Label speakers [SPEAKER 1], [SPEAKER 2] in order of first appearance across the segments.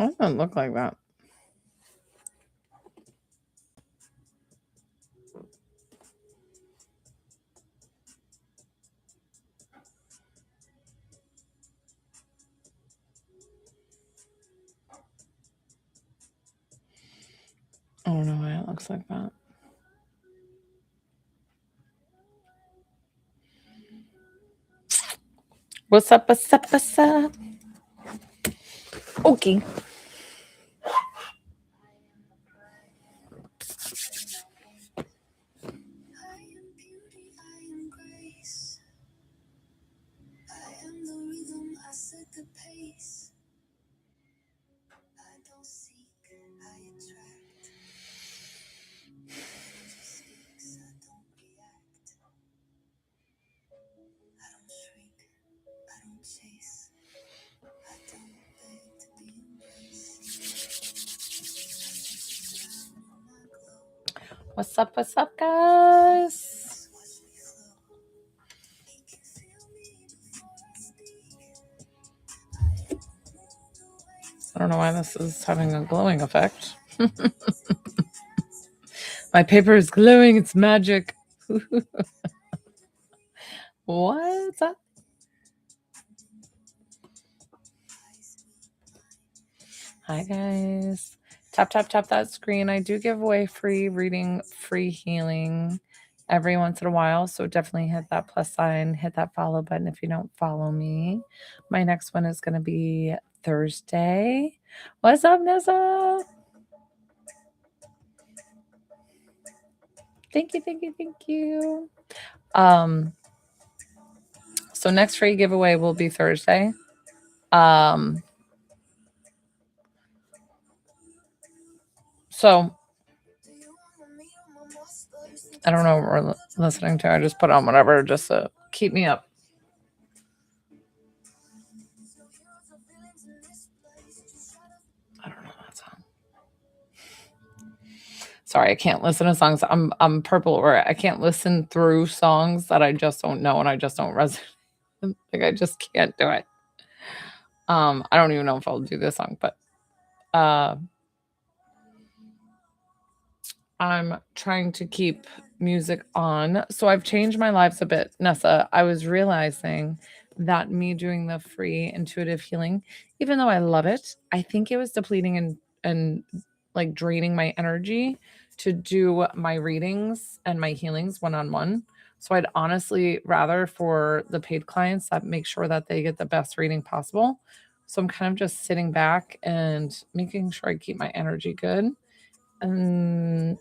[SPEAKER 1] That doesn't look like that. I don't know why it looks like that. What's up? What's up? What's up? Okay. What's up? What's up, guys? I don't know why this is having a glowing effect. My paper is glowing. It's magic. What's up? Hi, guys. Tap, tap, tap that screen. I do give away free reading, free healing every once in a while. So definitely hit that plus sign, hit that follow button if you don't follow me. My next one is going to be Thursday. What's up, Nessa? Thank you, thank you, thank you. So next free giveaway will be Thursday. So I don't know what we're listening to. I just put on whatever just to keep me up. I don't know that song. Sorry, I can't listen to songs. I'm purple, or I can't listen through songs that I just don't know and I just don't resonate. Like I just can't do it. I don't even know if I'll do this song, but I'm trying to keep music on. So I've changed my lives a bit. Nessa, I was realizing that me doing the free intuitive healing, even though I love it, I think it was depleting and like draining my energy to do my readings and my healings one-on-one. So I'd honestly rather for the paid clients that make sure that they get the best reading possible. So I'm kind of just sitting back and making sure I keep my energy good. And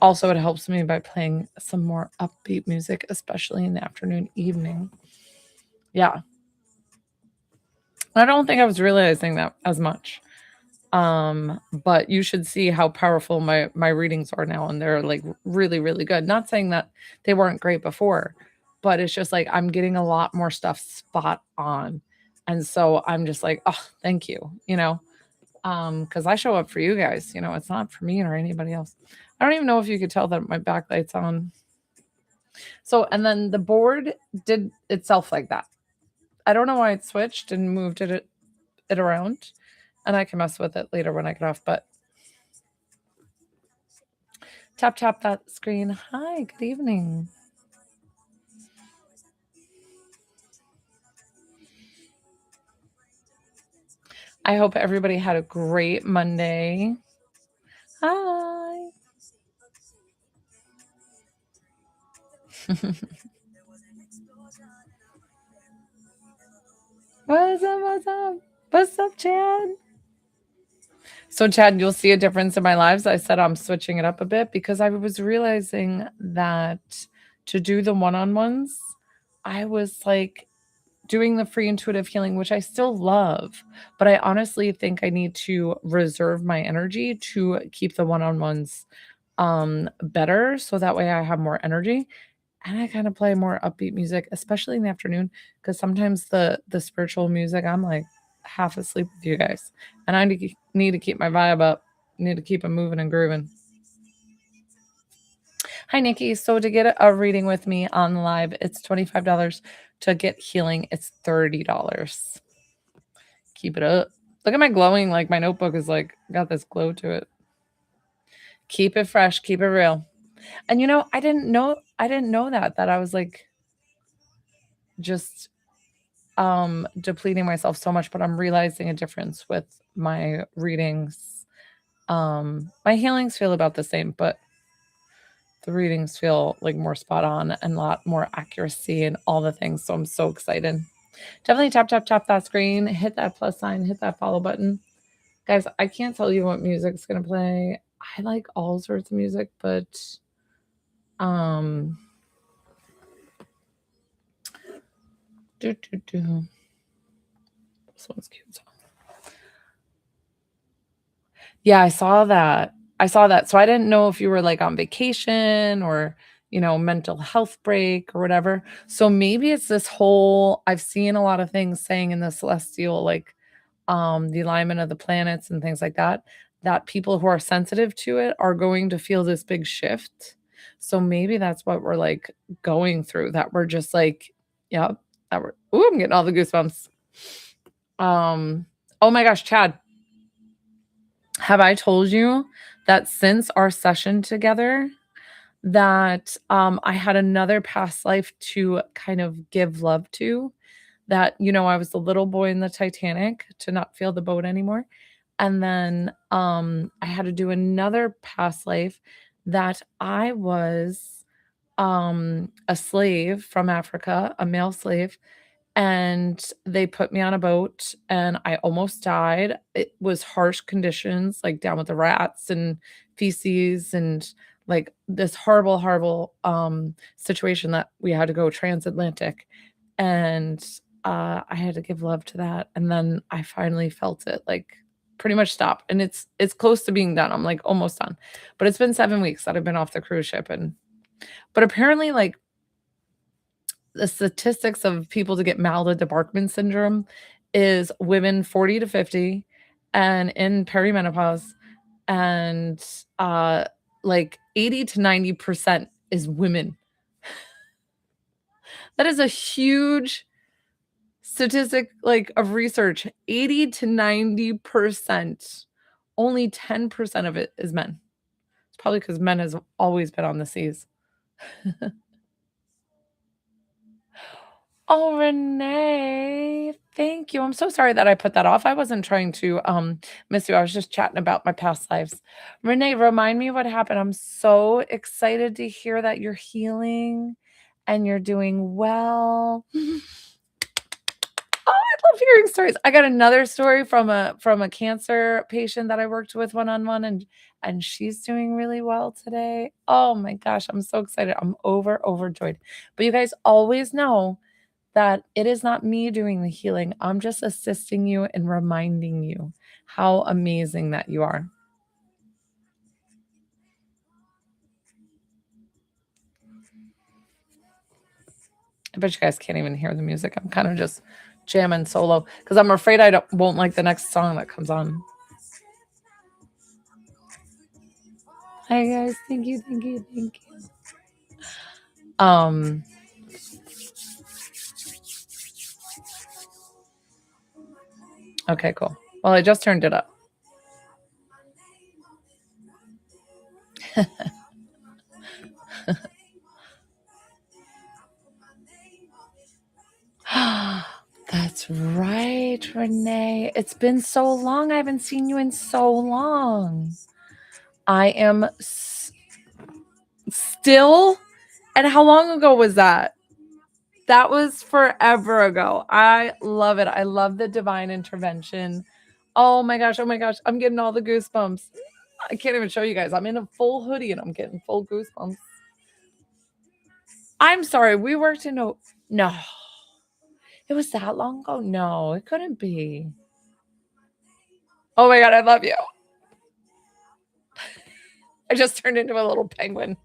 [SPEAKER 1] also, it helps me by playing some more upbeat music, especially in the afternoon, evening. Yeah. I don't think I was realizing that as much. But you should see how powerful my readings are now, and they're like really, really good. Not saying that they weren't great before, but it's just like I'm getting a lot more stuff spot on. And so I'm just like, oh, thank you, because I show up for you guys, it's not for me or anybody else. I don't even know if you could tell that my backlight's on. So, and then the board did itself like that. I don't know why it switched and moved it around, and I can mess with it later when I get off, but tap, tap that screen. Hi, good evening. I hope everybody had a great Monday. Hi. What's up? What's up? What's up, Chad? So, Chad, you'll see a difference in my lives. I said I'm switching it up a bit because I was realizing that to do the one-on-ones, I was like doing the free intuitive healing, which I still love, but I honestly think I need to reserve my energy to keep the one-on-ones better, so that way I have more energy and I kind of play more upbeat music, especially in the afternoon, because sometimes the spiritual music, I'm like half asleep with you guys, and I need to keep my vibe up, need to keep it moving and grooving. Hi, Nikki. So to get a reading with me on the live, it's $25. To get healing, it's $30. Keep it up. Look at my glowing, like my notebook is like got this glow to it. Keep it fresh, keep it real. And I didn't know that I was like just depleting myself so much, but I'm realizing a difference with my readings. My healings feel about the same, but the readings feel like more spot on and a lot more accuracy and all the things. So I'm so excited. Definitely tap that screen, hit that plus sign, hit that follow button. Guys, I can't tell you what music's gonna play. I like all sorts of music, but um this one's cute. Yeah, I saw that. I saw that. So I didn't know if you were like on vacation or, mental health break or whatever. So maybe it's this whole I've seen a lot of things saying in the celestial, like the alignment of the planets and things like that, that people who are sensitive to it are going to feel this big shift. So maybe that's what we're like going through, that we're just like, yep, that we're, ooh, I'm getting all the goosebumps. Oh my gosh, Chad, have I told you that since our session together, that I had another past life to kind of give love to? That, I was the little boy in the Titanic to not feel the boat anymore. And then I had to do another past life that I was a slave from Africa, a male slave, and they put me on a boat and I almost died. It was harsh conditions, like down with the rats and feces and like this horrible, horrible situation that we had to go transatlantic. And I had to give love to that. And then I finally felt it like pretty much stop. And it's close to being done. I'm like almost done. But it's been 7 weeks that I've been off the cruise ship. But apparently, like the statistics of people to get maladaptive syndrome is women 40 to 50 and in perimenopause, and like 80 to 90% is women. That is a huge statistic, like of research. 80 to 90%. Only 10% of it is men. It's probably because men has always been on the seas. Oh, Renee, thank you. I'm so sorry that I put that off. I wasn't trying to miss you. I was just chatting about my past lives. Renee, remind me what happened. I'm so excited to hear that you're healing and you're doing well. Oh, I love hearing stories. I got another story from a cancer patient that I worked with one-on-one, and she's doing really well today. Oh my gosh, I'm so excited. I'm overjoyed. But you guys always know that it is not me doing the healing. I'm just assisting you and reminding you how amazing that you are. I bet you guys can't even hear the music. I'm kind of just jamming solo because I'm afraid I won't like the next song that comes on. Hi guys, thank you. Um, okay, cool. Well, I just turned it up. That's right, Renee. It's been so long. I haven't seen you in so long. I am still. And how long ago was that? That was forever ago. I love it. I love the divine intervention. Oh my gosh. Oh my gosh. I'm getting all the goosebumps. I can't even show you guys. I'm in a full hoodie and I'm getting full goosebumps. I'm sorry. We worked in a. No. It was that long ago? No, it couldn't be. Oh my God. I love you. I just turned into a little penguin.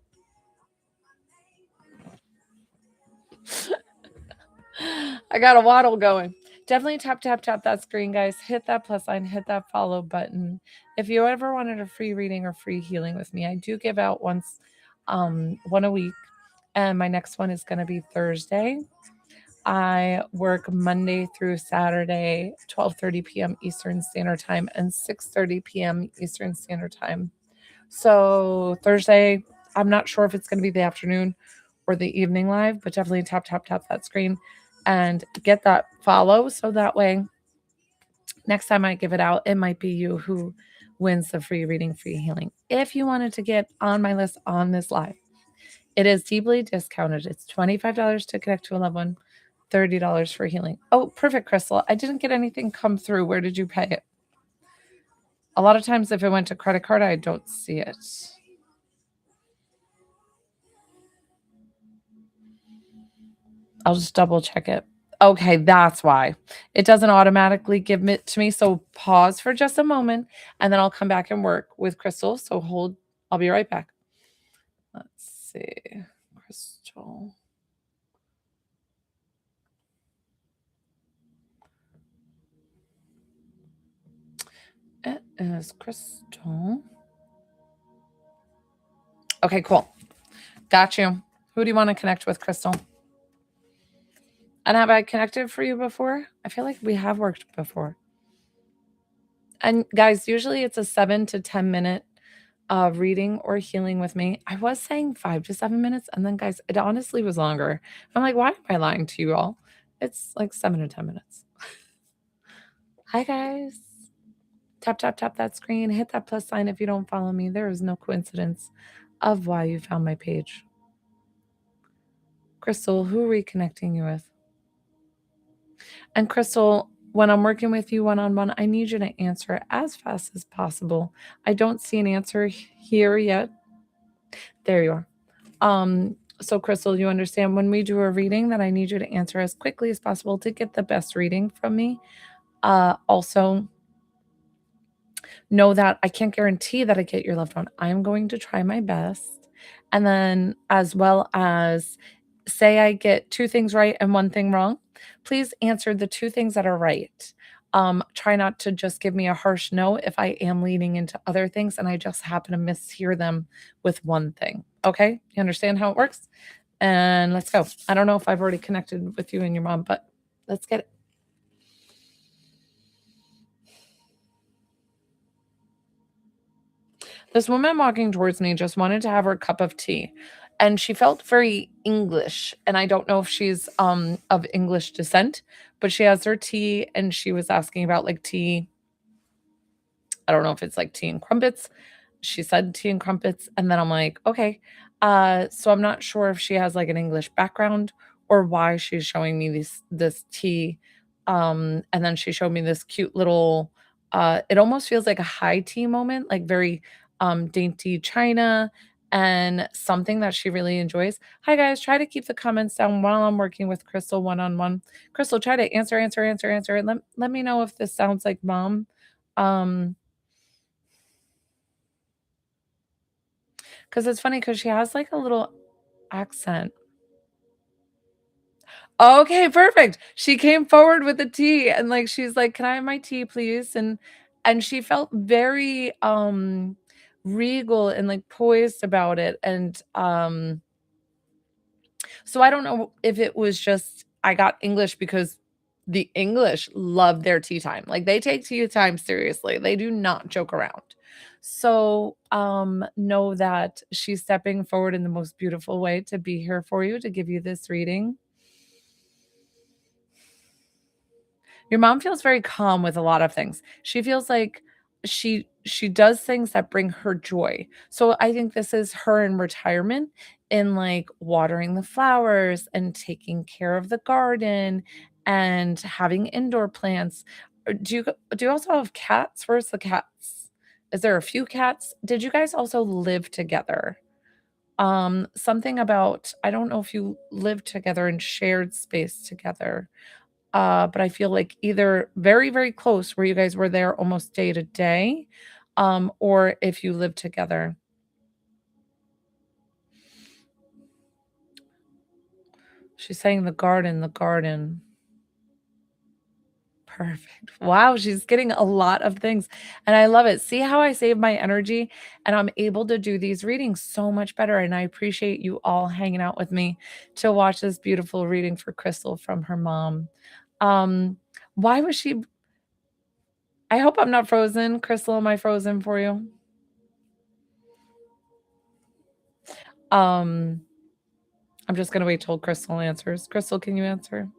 [SPEAKER 1] I got a waddle going. Definitely tap that screen, guys. Hit that plus sign, hit that follow button. If you ever wanted a free reading or free healing with me, I do give out one a week, and my next one is going to be Thursday. I work Monday through Saturday, 12:30 p.m. Eastern Standard Time and 6:30 p.m. Eastern Standard Time. So Thursday, I'm not sure if it's going to be the afternoon or the evening live, but definitely tap that screen and get that follow. So that way, next time I give it out, it might be you who wins the free reading, free healing. If you wanted to get on my list on this live, it is deeply discounted. It's $25 to connect to a loved one, $30 for healing. Oh, perfect, Crystal. I didn't get anything come through. Where did you pay it? A lot of times, if it went to credit card, I don't see it. I'll just double check it. Okay, that's why. It doesn't automatically give it to me. So pause for just a moment and then I'll come back and work with Crystal. So hold, I'll be right back. Let's see. Crystal. It is Crystal. Okay, cool. Got you. Who do you want to connect with, Crystal? And have I connected for you before? I feel like we have worked before. And guys, usually it's a 7 to 10 minute reading or healing with me. I was saying 5 to 7 minutes. And then, guys, it honestly was longer. I'm like, why am I lying to you all? It's like 7 to 10 minutes. Hi, guys. Tap, tap, tap that screen. Hit that plus sign if you don't follow me. There is no coincidence of why you found my page. Crystal, who are we connecting you with? And Crystal, when I'm working with you one-on-one, I need you to answer as fast as possible. I don't see an answer here yet. There you are. So Crystal, you understand when we do a reading that I need you to answer as quickly as possible to get the best reading from me. Also, know that I can't guarantee that I get your loved one. I am going to try my best. And then, as well as say I get 2 things right and 1 thing wrong, please answer the 2 things that are right. Try not to just give me a harsh no if I am leaning into other things and I just happen to mishear them with 1 thing. Okay? You understand how it works? And let's go. I don't know if I've already connected with you and your mom, but let's get it. This woman walking towards me just wanted to have her cup of tea, and she felt very English, and I don't know if she's of English descent, but she has her tea and she was asking about like tea. I don't know if it's like tea and crumpets. She said tea and crumpets, and then I'm like, okay. So I'm not sure if she has like an English background or why she's showing me this tea. And then she showed me this cute little it almost feels like a high tea moment, like very dainty china and something that she really enjoys. Hi guys, try to keep the comments down while I'm working with Crystal one-on-one. Crystal, try to answer. And let me know if this sounds like mom. Um, because it's funny because she has like a little accent. Okay, perfect. She came forward with the tea and like she's like, "Can I have my tea, please?" And she felt very regal and like poised about it. And so I don't know if it was just I got English because the English love their tea time. Like they take tea time seriously. They do not joke around. So know that she's stepping forward in the most beautiful way to be here for you to give you this reading. Your mom feels very calm with a lot of things. She feels like she does things that bring her joy. So I think this is her in retirement in like watering the flowers and taking care of the garden and having indoor plants. Do you also have cats? Where's the cats? Is there a few cats? Did you guys also live together? Something about I don't know if you lived together and shared space together. But I feel like either very, very close where you guys were there almost day to day, or if you live together. She's saying the garden, the garden. Perfect. Wow, she's getting a lot of things, and I love it. See how I save my energy, and I'm able to do these readings so much better, and I appreciate you all hanging out with me to watch this beautiful reading for Crystal from her mom. Um, why was she I hope I'm not frozen. Crystal, am I frozen for you? Um, I'm just gonna wait till Crystal answers. Crystal, can you answer?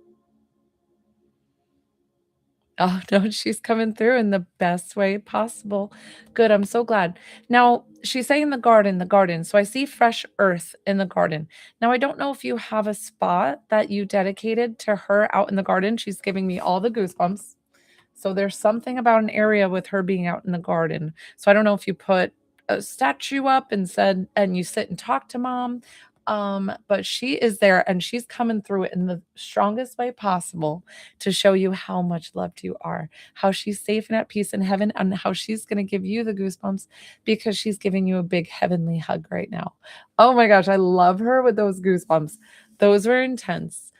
[SPEAKER 1] Oh, no, she's coming through in the best way possible. Good, I'm so glad. Now, she's saying the garden. So I see fresh earth in the garden. Now, I don't know if you have a spot that you dedicated to her out in the garden. She's giving me all the goosebumps. So there's something about an area with her being out in the garden. So I don't know if you put a statue up and said, and you sit and talk to mom. But she is there and she's coming through it in the strongest way possible to show you how much loved you are, how she's safe and at peace in heaven, and how she's going to give you the goosebumps because she's giving you a big heavenly hug right now. Oh my gosh, I love her with those goosebumps. Those were intense.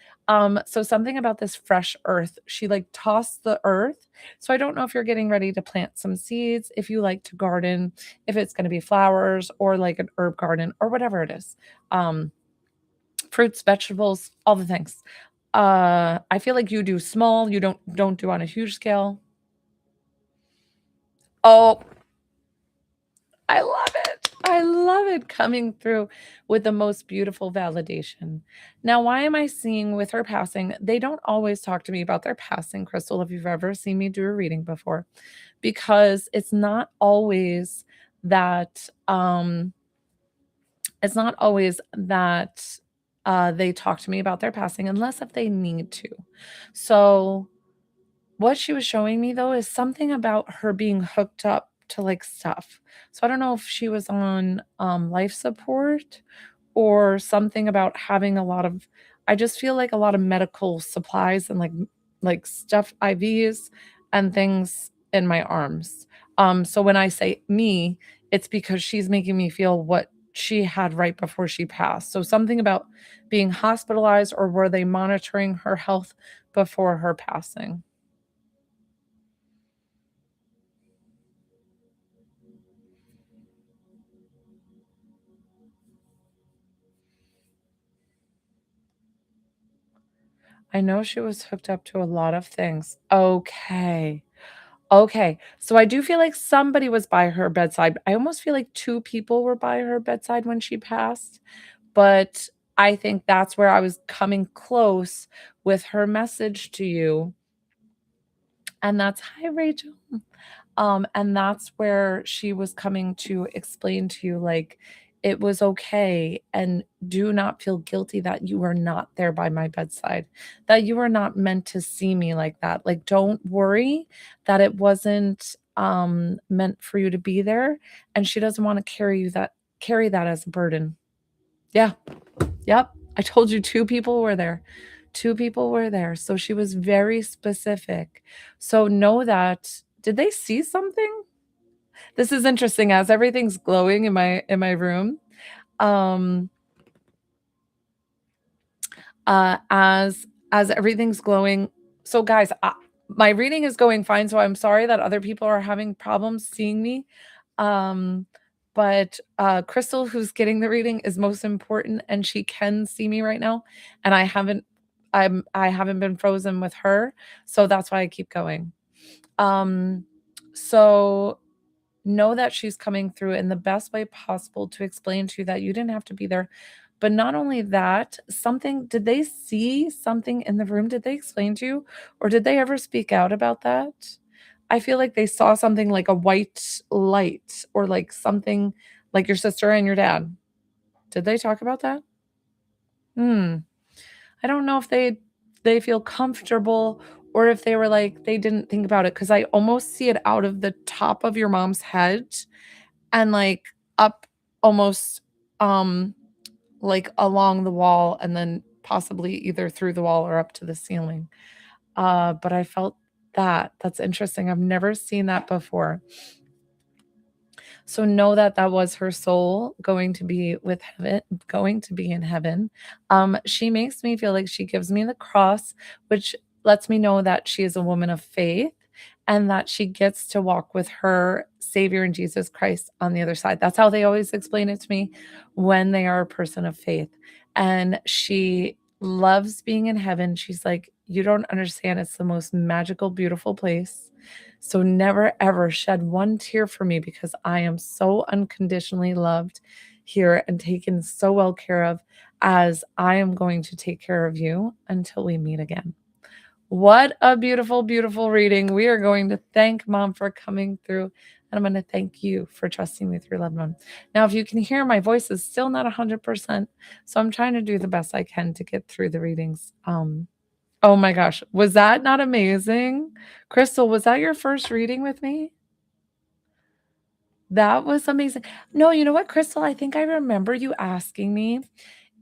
[SPEAKER 1] So something about this fresh earth, she like tossed the earth. So I don't know if you're getting ready to plant some seeds, if you like to garden, if it's going to be flowers or like an herb garden or whatever it is. Um, Fruits, vegetables, all the things. I feel like you do small, you don't do on a huge scale. Oh, I love it. I love it coming through with the most beautiful validation. Now, why am I seeing with her passing? They don't always talk to me about their passing, Crystal, if you've ever seen me do a reading before, because that it's not always that they talk to me about their passing unless if they need to. So what she was showing me though is something about her being hooked up to, like, stuff. So I don't know if she was on, life support or something about having a lot of I just feel like a lot of medical supplies and, like, stuff IVs and things in my arms. So when I say me, it's because she's making me feel what she had right before she passed. So something about being hospitalized or were they monitoring her health before her passing? I know she was hooked up to a lot of things. Okay. Okay. So I do feel like somebody was by her bedside. I almost feel like 2 people were by her bedside when she passed, but I think that's where I was coming close with her message to you, and that's "Hi, Rachel." And that's where she was coming to explain to you, like, it was okay, and do not feel guilty that you were not there by my bedside, that you were not meant to see me like that. Like, don't worry that it wasn't, meant for you to be there, and she doesn't wanna carry that as a burden. Yeah, yep. I told you 2 people were there. 2 people were there, so she was very specific. So know that did they see something? This is interesting as everything's glowing in my room, um, as everything's glowing so guys, my reading is going fine, so I'm sorry that other people are having problems seeing me, um, but, Crystal, who's getting the reading, is most important, and she can see me right now, and I haven't been frozen with her, so that's why I keep going. Um, so know that she's coming through in the best way possible to explain to you that you didn't have to be there. But not only that, something did they see something in the room? Did they explain to you? Or did they ever speak out about that? I feel like they saw something like a white light or like something like your sister and your dad. Did they talk about that? Hmm. I don't know if they feel comfortable or if they were like they didn't think about it because I almost see it out of the top of your mom's head and, like, up almost, um, like, along the wall and then possibly either through the wall or up to the ceiling. But I felt that. That's interesting. I've never seen that before. So know that that was her soul going to be with heaven going to be in heaven. She makes me feel like she gives me the cross, which lets me know that she is a woman of faith and that she gets to walk with her Savior in Jesus Christ on the other side. That's how they always explain it to me when they are a person of faith. And she loves being in heaven. She's like, "You don't understand. It's the most magical, beautiful place. So never, ever shed one tear for me because I am so unconditionally loved here and taken so well care of as I am going to take care of you until we meet again." What a beautiful, beautiful reading. We are going to thank Mom for coming through, and I'm going to thank you for trusting me with your loved one. Now, if you can hear, my voice is still not 100%, so I'm trying to do the best I can to get through the readings. Oh my gosh, was that not amazing? Crystal, was that your first reading with me? That was amazing. No, you know what, Crystal? I think I remember you asking me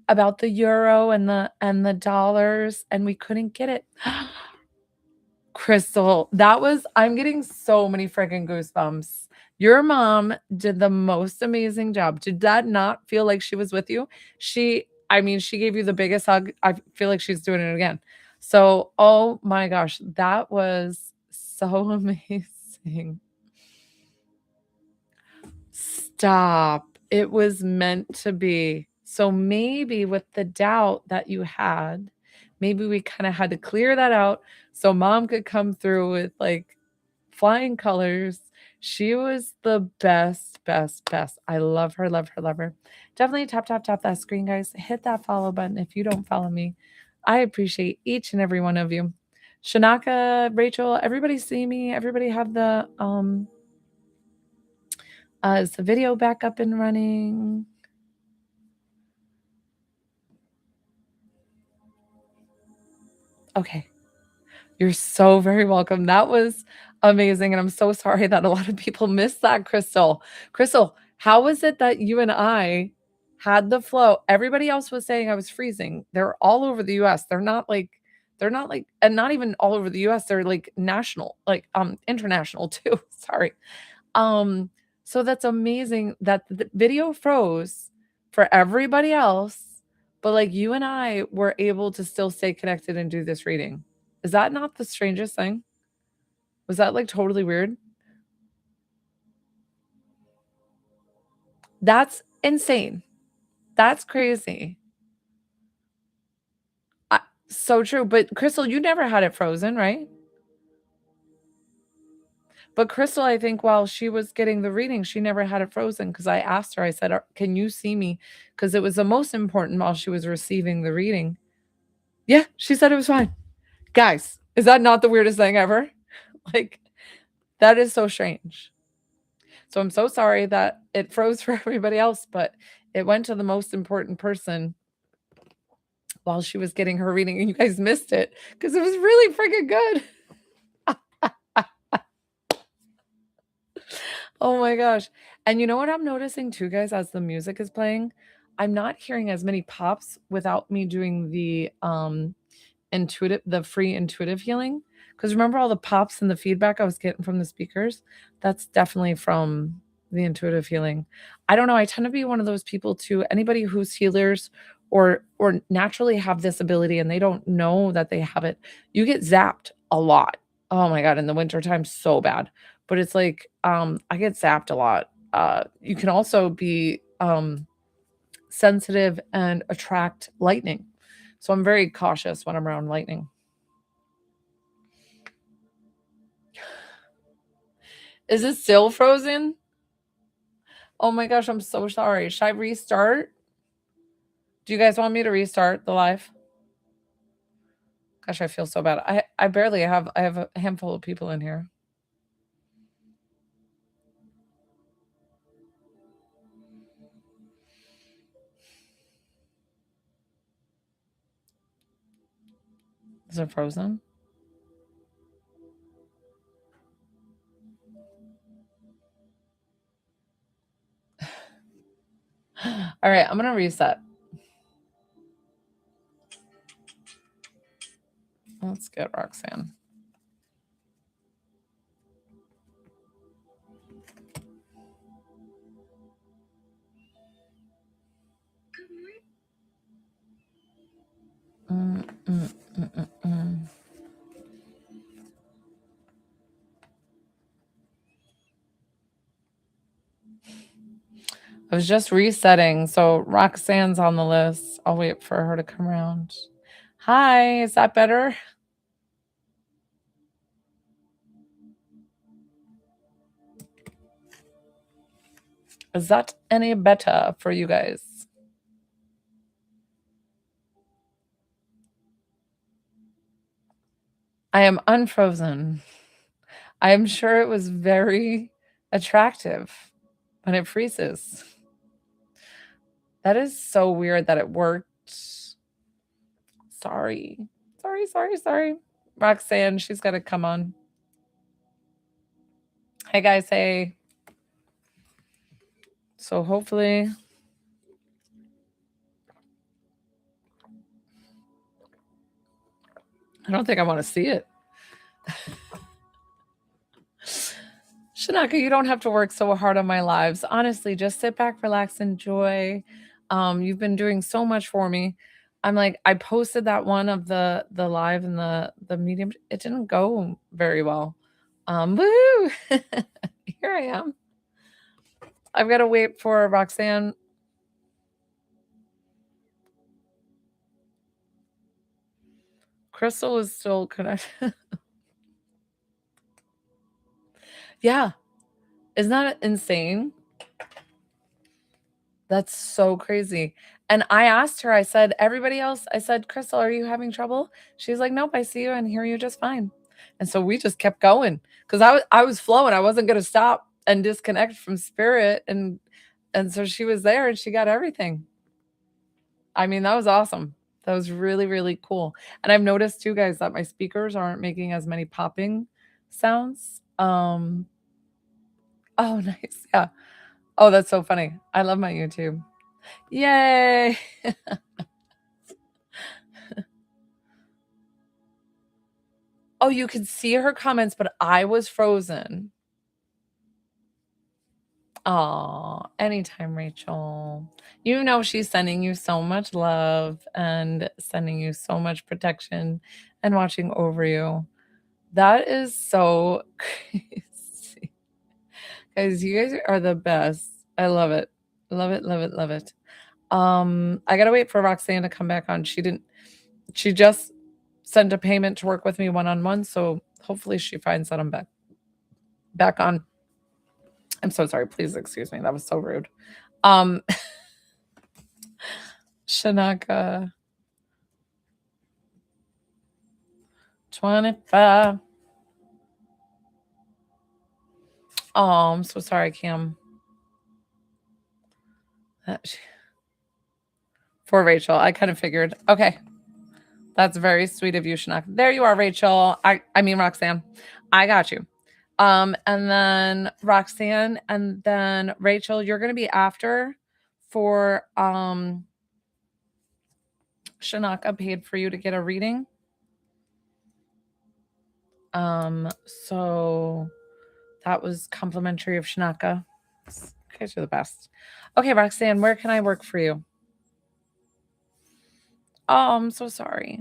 [SPEAKER 1] about the euro and the dollars, and we couldn't get it. Crystal, that was I'm getting so many freaking goosebumps. Your mom did the most amazing job. Did that not feel like she was with you? I mean, she gave you the biggest hug. I feel like she's doing it again. So, oh my gosh, that was so amazing. Stop. It was meant to be. So maybe with the doubt that you had, maybe we kind of had to clear that out so mom could come through with like flying colors. She was the best, best, best. I love her, love her, love her. Definitely tap, tap, tap that screen, guys. Hit that follow button if you don't follow me. I appreciate each and every one of you. Shanaka, Rachel, everybody see me. Everybody have is the video back up and running? Okay. You're so very welcome. That was amazing, and I'm so sorry that a lot of people missed that, Crystal. Crystal, how was it that you and I had the flow? Everybody else was saying I was freezing. They're all over the US. They're not like and not even all over the US, they're like national, like international too. Sorry. Um, so that's amazing that the video froze for everybody else, but like you and I were able to still stay connected and do this reading. Is that not the strangest thing? Was that like totally weird? That's insane. That's crazy. I, so true. But Crystal, you never had it frozen, right? But Crystal, I think while she was getting the reading, she never had it frozen because I asked her, I said, Can you see me? Because it was the most important while she was receiving the reading. Yeah, she said it was fine. Guys, is that not the weirdest thing ever? Like, that is so strange. So I'm so sorry that it froze for everybody else, but it went to the most important person while she was getting her reading, and you guys missed it because it was really freaking good. Oh my gosh. And you know what I'm noticing too, guys, as the music is playing? I'm not hearing as many pops without me doing the free intuitive healing. Because remember all the pops and the feedback I was getting from the speakers? That's definitely from the intuitive healing. I don't know. I tend to be one of those people too. Anybody who's healers or naturally have this ability and they don't know that they have it, you get zapped a lot. Oh my God, in the wintertime, so bad. But it's like I get zapped a lot. You can also be sensitive and attract lightning. So I'm very cautious when I'm around lightning. Is it still frozen? Oh my gosh, I'm so sorry. Should I restart? Do you guys want me to restart the live? Gosh, I feel so bad. I have a handful of people in here. Is it frozen? All right, I'm gonna reset. Let's get Roxanne. Mm, mm, mm, mm, mm. I was just resetting. So Roxanne's on the list. I'll wait for her to come around. Hi, is that better? Is that any better for you guys? I am unfrozen. I am sure it was very attractive when it freezes. That is so weird that it worked. Sorry. Sorry. Roxanne, she's got to come on. Hey guys, hey. So hopefully I don't think I want to see it. Shanaka, you don't have to work so hard on my lives. Honestly, just sit back, relax, enjoy. You've been doing so much for me. I'm like, I posted that one of the live and the medium. It didn't go very well. Woo! Here I am. I've got to wait for Roxanne. Crystal is still connected. Yeah. Isn't that insane? That's so crazy. And I asked her, I said, everybody else, I said, Crystal, are you having trouble? She's like, nope, I see you and hear you just fine. And so we just kept going because I was flowing. I wasn't gonna stop and disconnect from spirit. And so she was there and she got everything. I mean, that was awesome. That was really, really cool. And I've noticed too, guys, that my speakers aren't making as many popping sounds. Oh, nice. Yeah. Oh, that's so funny. I love my YouTube. Yay. Oh, you could see her comments, but I was frozen. Aw, anytime, Rachel. You know she's sending you so much love and sending you so much protection and watching over you. That is so crazy. Guys, you guys are the best. I love it. Love it, love it, love it. I gotta wait for Roxanne to come back on. She just sent a payment to work with me one-on-one, so hopefully she finds that I'm back on. I'm so sorry. Please excuse me. That was so rude. Shanaka 25. Oh, I'm so sorry, Cam. For Rachel, I kind of figured. Okay. That's very sweet of you, Shanaka. There you are, Rachel. I mean Roxanne. I got you. And then Roxanne, and then Rachel, you're gonna be after for Shanaka paid for you to get a reading. So that was complimentary of Shanaka. You guys are the best. Okay, Roxanne, where can I work for you? Oh, I'm so sorry.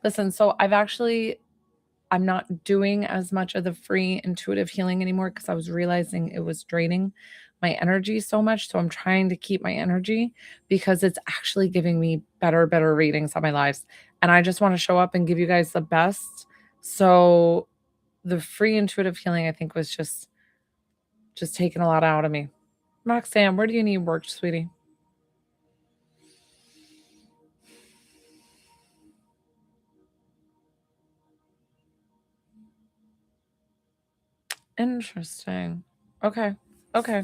[SPEAKER 1] Listen, so I'm not doing as much of the free intuitive healing anymore because I was realizing it was draining my energy so much. So I'm trying to keep my energy because it's actually giving me better readings on my lives. And I just want to show up and give you guys the best. So the free intuitive healing, I think, was just taking a lot out of me. Roxanne, where do you need work, sweetie? Interesting. Okay. Okay.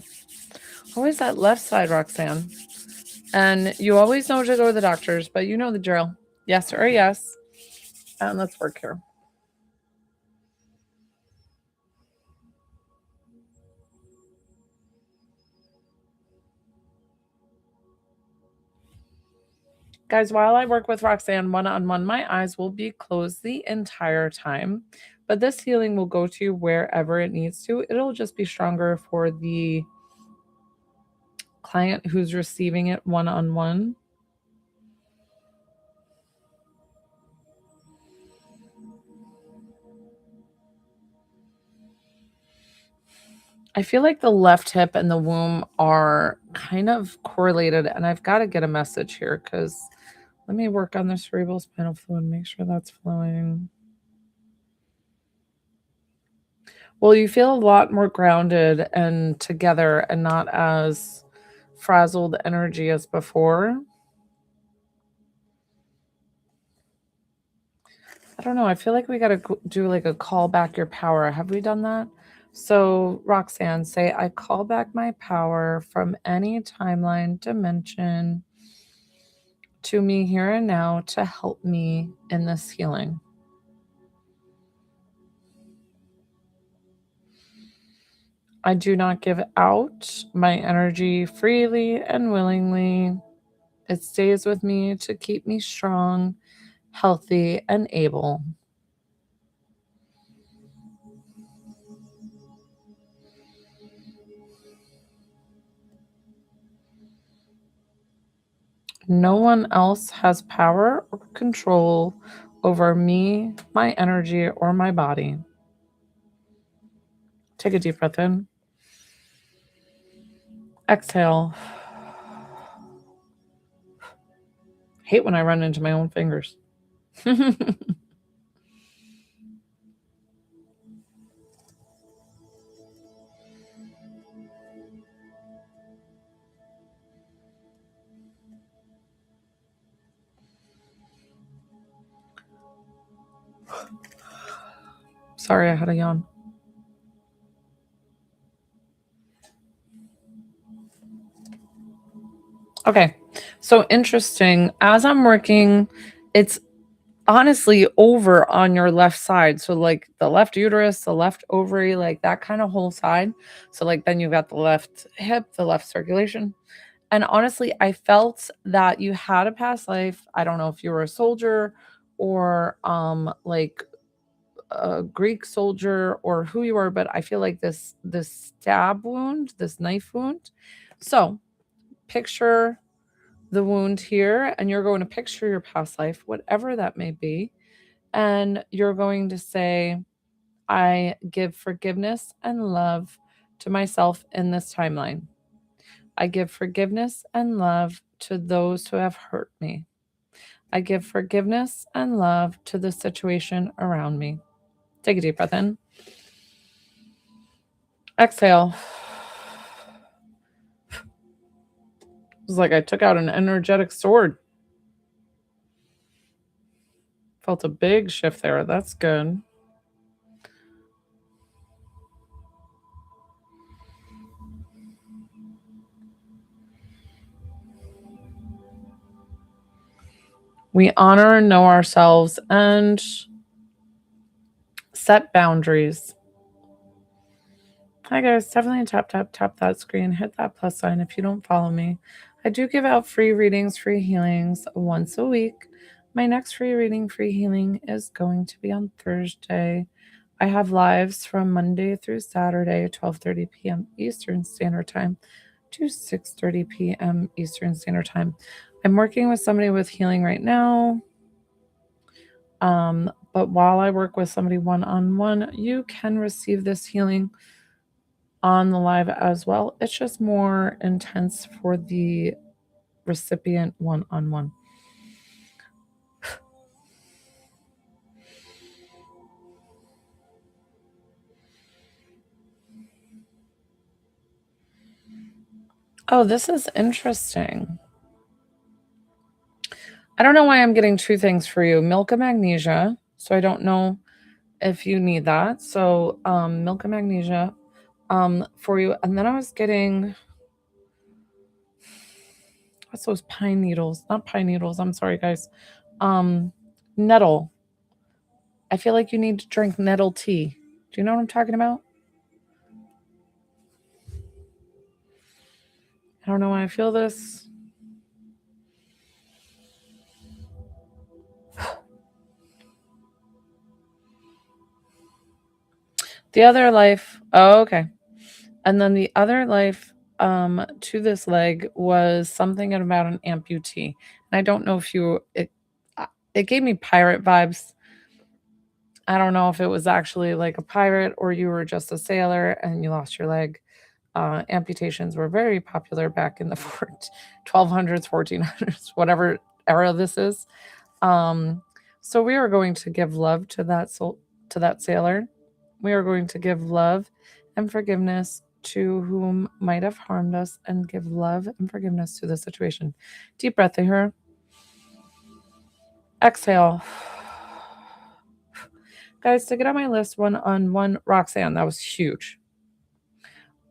[SPEAKER 1] Always that left side, Roxanne. And you always know to go to the doctors, but you know the drill. Yes or yes. And let's work here. Guys, while I work with Roxanne one-on-one, my eyes will be closed the entire time. But this healing will go to wherever it needs to. It'll just be stronger for the client who's receiving it one-on-one. I feel like the left hip and the womb are kind of correlated, and I've got to get a message here because let me work on the cerebral spinal fluid, make sure that's flowing. Well, you feel a lot more grounded and together and not as frazzled energy as before. I don't know. I feel like we got to do like a call back your power. Have we done that? So, Roxanne, say, I call back my power from any timeline, dimension to me here and now to help me in this healing. I do not give out my energy freely and willingly. It stays with me to keep me strong, healthy, and able. No one else has power or control over me, my energy, or my body. Take a deep breath in. Exhale. Hate when I run into my own fingers. Sorry, I had a yawn. Okay, so interesting. As I'm working, it's honestly over on your left side. So, like the left uterus, the left ovary, like that kind of whole side. So, like, then you've got the left hip, the left circulation. And honestly, I felt that you had a past life. I don't know if you were a soldier or like a Greek soldier or who you are, but I feel like this stab wound, this knife wound. So, picture the wound here, and you're going to picture your past life, whatever that may be, and you're going to say, I give forgiveness and love to myself in this timeline. I give forgiveness and love to those who have hurt me. I give forgiveness and love to the situation around me. Take a deep breath in. Exhale. It was like I took out an energetic sword. Felt a big shift there. That's good. We honor and know ourselves and set boundaries. Hi guys, definitely tap that screen, hit that plus sign if you don't follow me. I do give out free readings, free healings once a week. My next free reading, free healing is going to be on Thursday. I have lives from Monday through Saturday, 12:30 p.m. Eastern Standard Time to 6:30 p.m. Eastern Standard Time. I'm working with somebody with healing right now. But while I work with somebody one-on-one, you can receive this healing on the live as well. It's just more intense for the recipient one-on-one. Oh, this is interesting. I don't know why I'm getting two things for you. Milk and magnesia. So I don't know if you need that. So milk and magnesia for you. And then I was getting what's those pine needles? Not pine needles. I'm sorry, guys. Nettle. I feel like you need to drink nettle tea. Do you know what I'm talking about? I don't know why I feel this. The other life, oh, okay. And then the other life to this leg was something about an amputee. And I don't know if it gave me pirate vibes. I don't know if it was actually like a pirate or you were just a sailor and you lost your leg. Amputations were very popular back in the 1200s, 1400s, whatever era this is. Um, so we are going to give love to that soul, to that sailor. We are going to give love and forgiveness to whom might have harmed us and give love and forgiveness to the situation. Deep breath in here. Exhale. Guys, to get on my list, one Roxanne, that was huge.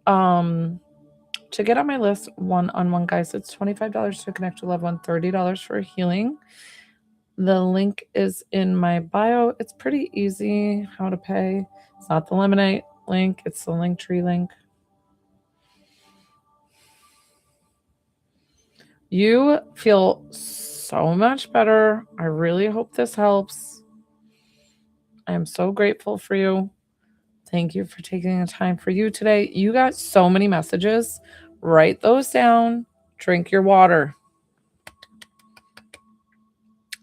[SPEAKER 1] To get on my list, one guys, it's $25 to connect to a loved one, $30 for healing. The link is in my bio. It's pretty easy how to pay. It's not the Lemonade link, it's the Linktree link. You feel so much better. I really hope this helps. I am so grateful for you. Thank you for taking the time for you today. You got so many messages. Write those down. Drink your water.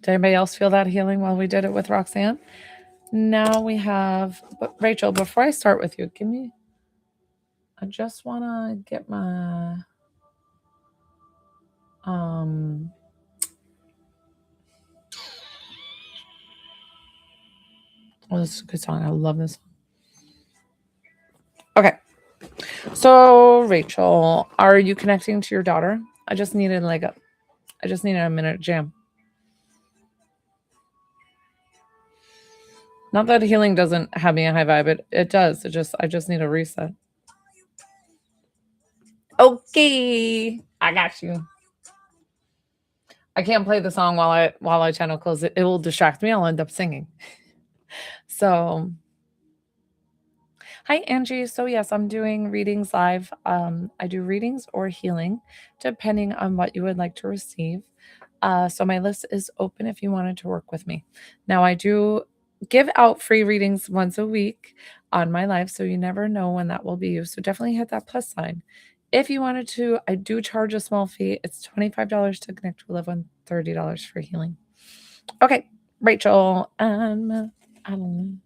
[SPEAKER 1] Did anybody else feel that healing while we did it with Roxanne? Now we have, but Rachel, before I start with you, I just want to get my, oh, this is a good song. I love this. Okay. So Rachel, are you connecting to your daughter? I just needed a minute jam. Not that healing doesn't have me a high vibe, it does. I just need a reset. Okay, I got you. I can't play the song while I channel close it. It will distract me. I'll end up singing. So, hi Angie. So yes, I'm doing readings live. I do readings or healing, depending on what you would like to receive. So my list is open if you wanted to work with me. Now I do give out free readings once a week on my live, so you never know when that will be used. So definitely hit that plus sign. If you wanted to, I do charge a small fee. It's $25 to connect to a loved one, $30 for healing. Okay, Rachel and Adeline.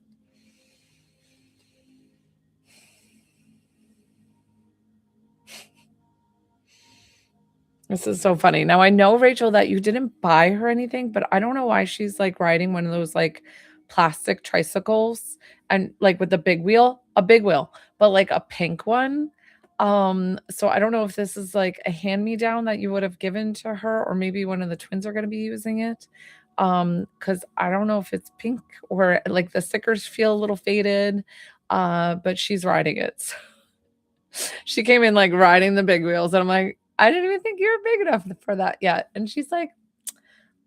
[SPEAKER 1] This is so funny. Now I know, Rachel, that you didn't buy her anything, but I don't know why she's like riding one of those like plastic tricycles and like with a big wheel, but like a pink one. So I don't know if this is like a hand-me-down that you would have given to her, or maybe one of the twins are going to be using it. Because I don't know if it's pink or like the stickers feel a little faded. But she's riding it. She came in like riding the big wheels, and I'm like, I didn't even think you were big enough for that yet. And she's like,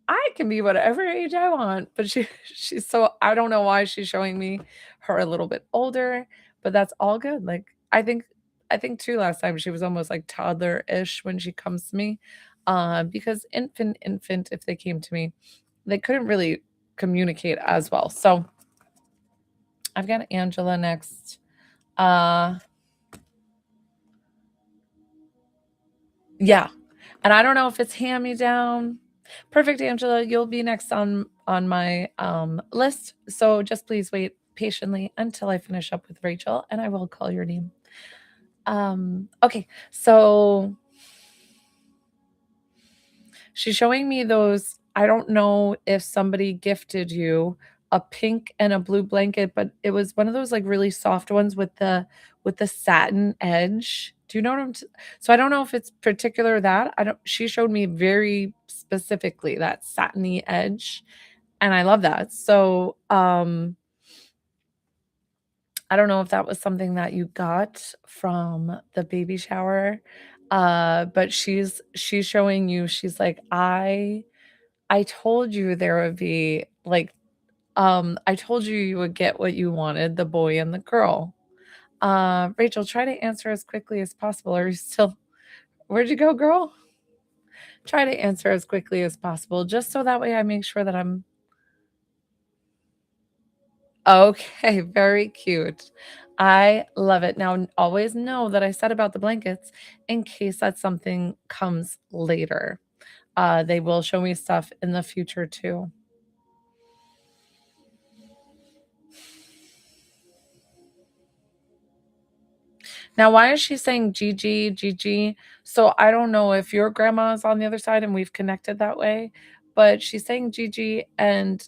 [SPEAKER 1] I can be whatever age I want. But she's so, I don't know why she's showing me her a little bit older, but that's all good. Like I think too last time she was almost like toddler-ish when she comes to me. Because infant, if they came to me, they couldn't really communicate as well. So I've got Angela next. Yeah. And I don't know if it's hand me down. Perfect, Angela. You'll be next on my list. So just please wait patiently until I finish up with Rachel and I will call your name. Okay. So she's showing me those. I don't know if somebody gifted you a pink and a blue blanket, but it was one of those like really soft ones with the satin edge. Do you know what so I don't know if it's particular that. I don't She showed me very specifically that satiny edge, and I love that. So I don't know if that was something that you got from the baby shower. But she's showing you, she's like, I told you there would be like, I told you you would get what you wanted, the boy and the girl. Rachel, try to answer as quickly as possible. Are you still, where'd you go, girl? Try to answer as quickly as possible, just so that way I make sure that I'm okay. Very cute. I love it. Now, always know that I said about the blankets in case that something comes later. They will show me stuff in the future too. Now, why is she saying Gigi, Gigi? So I don't know if your grandma is on the other side and we've connected that way, but she's saying Gigi and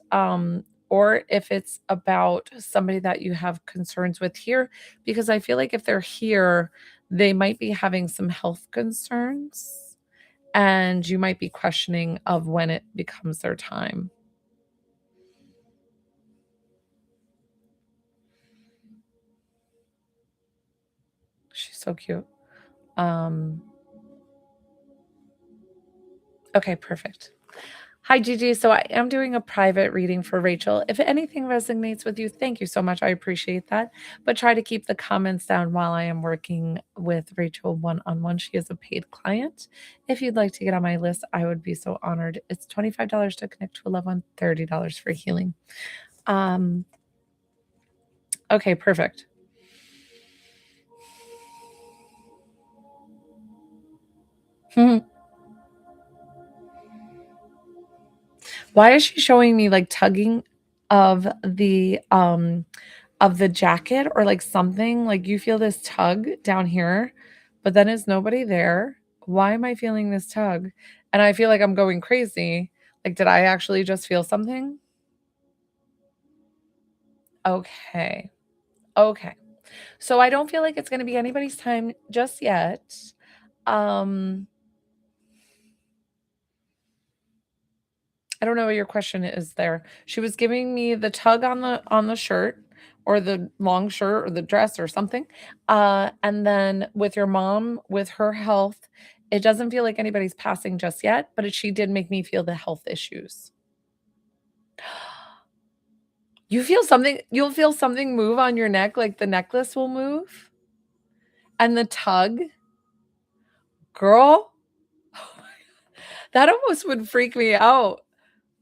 [SPEAKER 1] or if it's about somebody that you have concerns with here, because I feel like if they're here, they might be having some health concerns and you might be questioning of when it becomes their time. She's so cute. Um, okay, perfect. Hi, Gigi. So I am doing a private reading for Rachel. If anything resonates with you, thank you so much. I appreciate that. But try to keep the comments down while I am working with Rachel one on one. She is a paid client. If you'd like to get on my list, I would be so honored. It's $25 to connect to a loved one, $30 for healing. Um, okay, perfect. Why is she showing me like tugging of the jacket or like something? Like you feel this tug down here, but then is nobody there? Why am I feeling this tug? And I feel like I'm going crazy. Like, did I actually just feel something? Okay. Okay. So I don't feel like it's gonna be anybody's time just yet. Um I don't know what your question is there. She was giving me the tug on the shirt or the long shirt or the dress or something. And then with your mom, with her health, it doesn't feel like anybody's passing just yet, but she did make me feel the health issues. You'll feel something move on your neck, like the necklace will move and the tug. Girl, that almost would freak me out.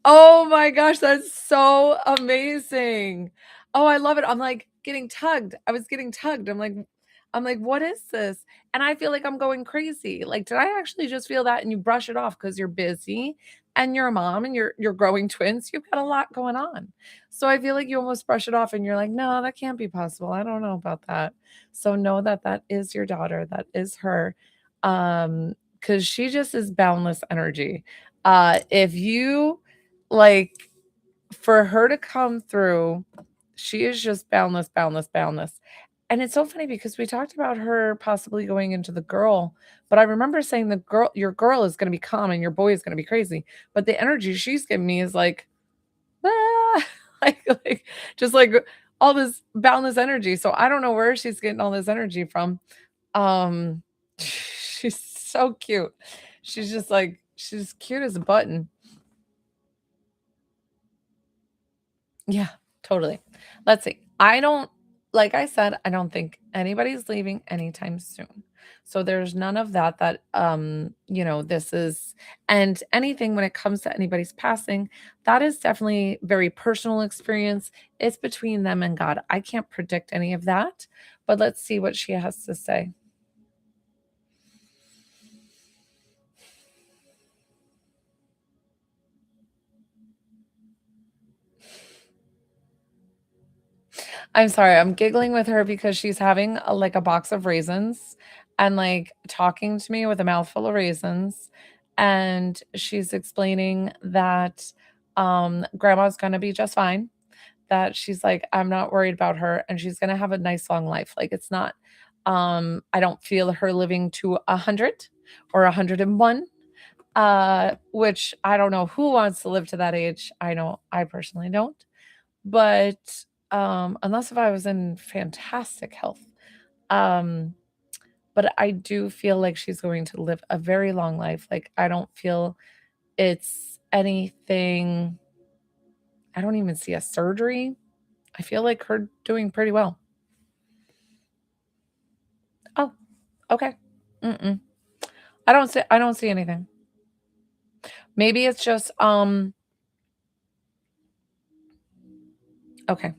[SPEAKER 1] Oh my gosh, that's so amazing. Oh, I love it. I'm like getting tugged. I was getting tugged. I'm like, "What is this?" And I feel like I'm going crazy. Like, did I actually just feel that? And you brush it off because 'cause you're busy and you're a mom and you're growing twins. You've got a lot going on. So I feel like you almost brush it off and you're like, "No, that can't be possible. I don't know about that." So know that that is your daughter. That is her. Because she just is boundless energy. If you like, for her to come through, she is just boundless, boundless, boundless. And it's so funny because we talked about her possibly going into the girl, but I remember saying your girl is gonna be calm and your boy is gonna be crazy. But the energy she's giving me is like, "Ah," like just like all this boundless energy. So I don't know where she's getting all this energy from. Um, she's so cute. She's cute as a button. Yeah, totally. Let's see. I don't like I said, I don't think anybody's leaving anytime soon. So there's none of that this is and anything when it comes to anybody's passing, that is definitely very personal experience. It's between them and God. I can't predict any of that, but let's see what she has to say. I'm sorry, I'm giggling with her because she's having like a box of raisins and like talking to me with a mouthful of raisins. And she's explaining that grandma's gonna be just fine. That she's like, I'm not worried about her and she's gonna have a nice long life. Like it's not I don't feel her living to 100 or 101. Which I don't know who wants to live to that age. I know I personally don't. But, unless if I was in fantastic health, um, but I do feel like she's going to live a very long life, like, I don't feel it's anything. I don't even see a surgery. I feel like her doing pretty well. Oh, okay. Mm-mm. I don't see anything. Maybe it's just, okay.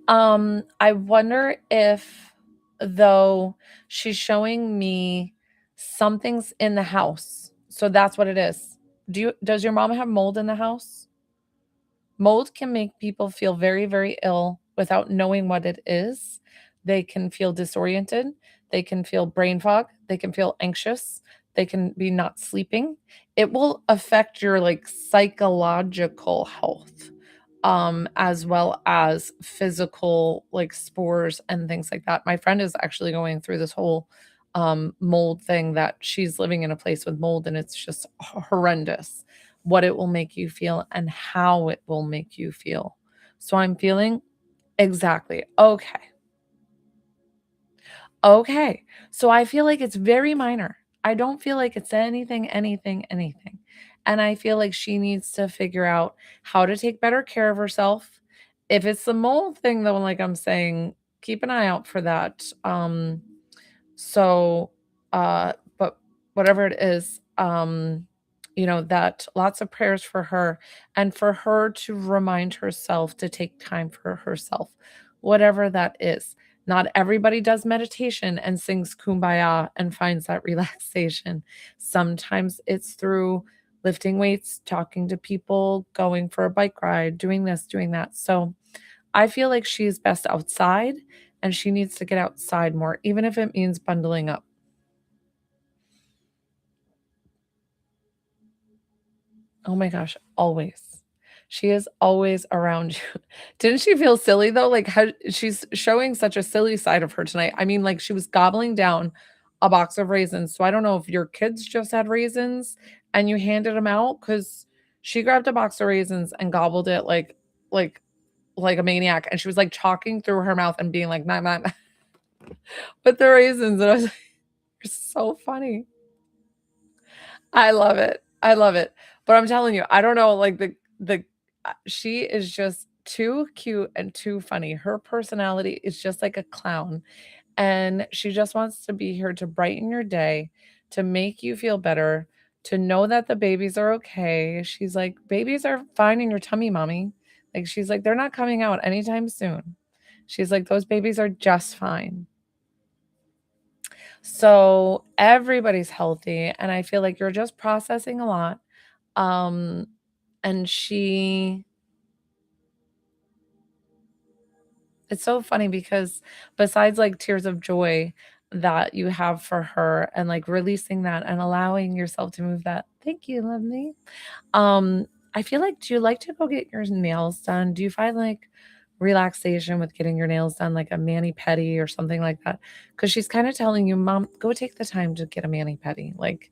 [SPEAKER 1] I wonder if though she's showing me something's in the house. So that's what it is. Does your mom have mold in the house? Mold can make people feel very, very ill without knowing what it is. They can feel disoriented, they can feel brain fog, they can feel anxious, they can be not sleeping. It will affect your, like, psychological health, as well as physical, like, spores and things like that. My friend is actually going through this whole, mold thing that she's living in a place with mold, and it's just horrendous what it will make you feel and how it will make you feel. So I'm feeling exactly. Okay. Okay. So I feel like it's very minor. I don't feel like it's anything, anything, anything. And I feel like she needs to figure out how to take better care of herself. If it's the mold thing, though, like I'm saying, keep an eye out for that. So, but whatever it is, that lots of prayers for her and for her to remind herself to take time for herself, whatever that is. Not everybody does meditation and sings kumbaya and finds that relaxation. Sometimes it's through lifting weights, talking to people, going for a bike ride, doing this, doing that. So I feel like she's best outside and she needs to get outside more, even if it means bundling up. Oh my gosh, always. She is always around you. Didn't she feel silly though? Like how she's showing such a silly side of her tonight. I mean, like she was gobbling down a box of raisins. So I don't know if your kids just had raisins and you handed them out because she grabbed a box of raisins and gobbled it like like a maniac. And she was like chalking through her mouth and being like, nah, with the raisins. And I was like, you're so funny. I love it. I love it. But I'm telling you, I don't know, like, she is just too cute and too funny. Her personality is just like a clown, and she just wants to be here to brighten your day, to make you feel better, to know that the babies are okay. She's like, "Babies are fine in your tummy, mommy." Like, she's like, "They're not coming out anytime soon." She's like, "Those babies are just fine." So, everybody's healthy, and I feel like you're just processing a lot. Um, and she it's so funny because besides, like, tears of joy that you have for her and, like, releasing that and allowing yourself to move that "Thank you, lovely." I feel like do you like to go get your nails done? Do you find, like, relaxation with getting your nails done, like a mani-pedi or something like that? Because she's kinda telling you, "Mom, go take the time to get a mani-pedi." Like,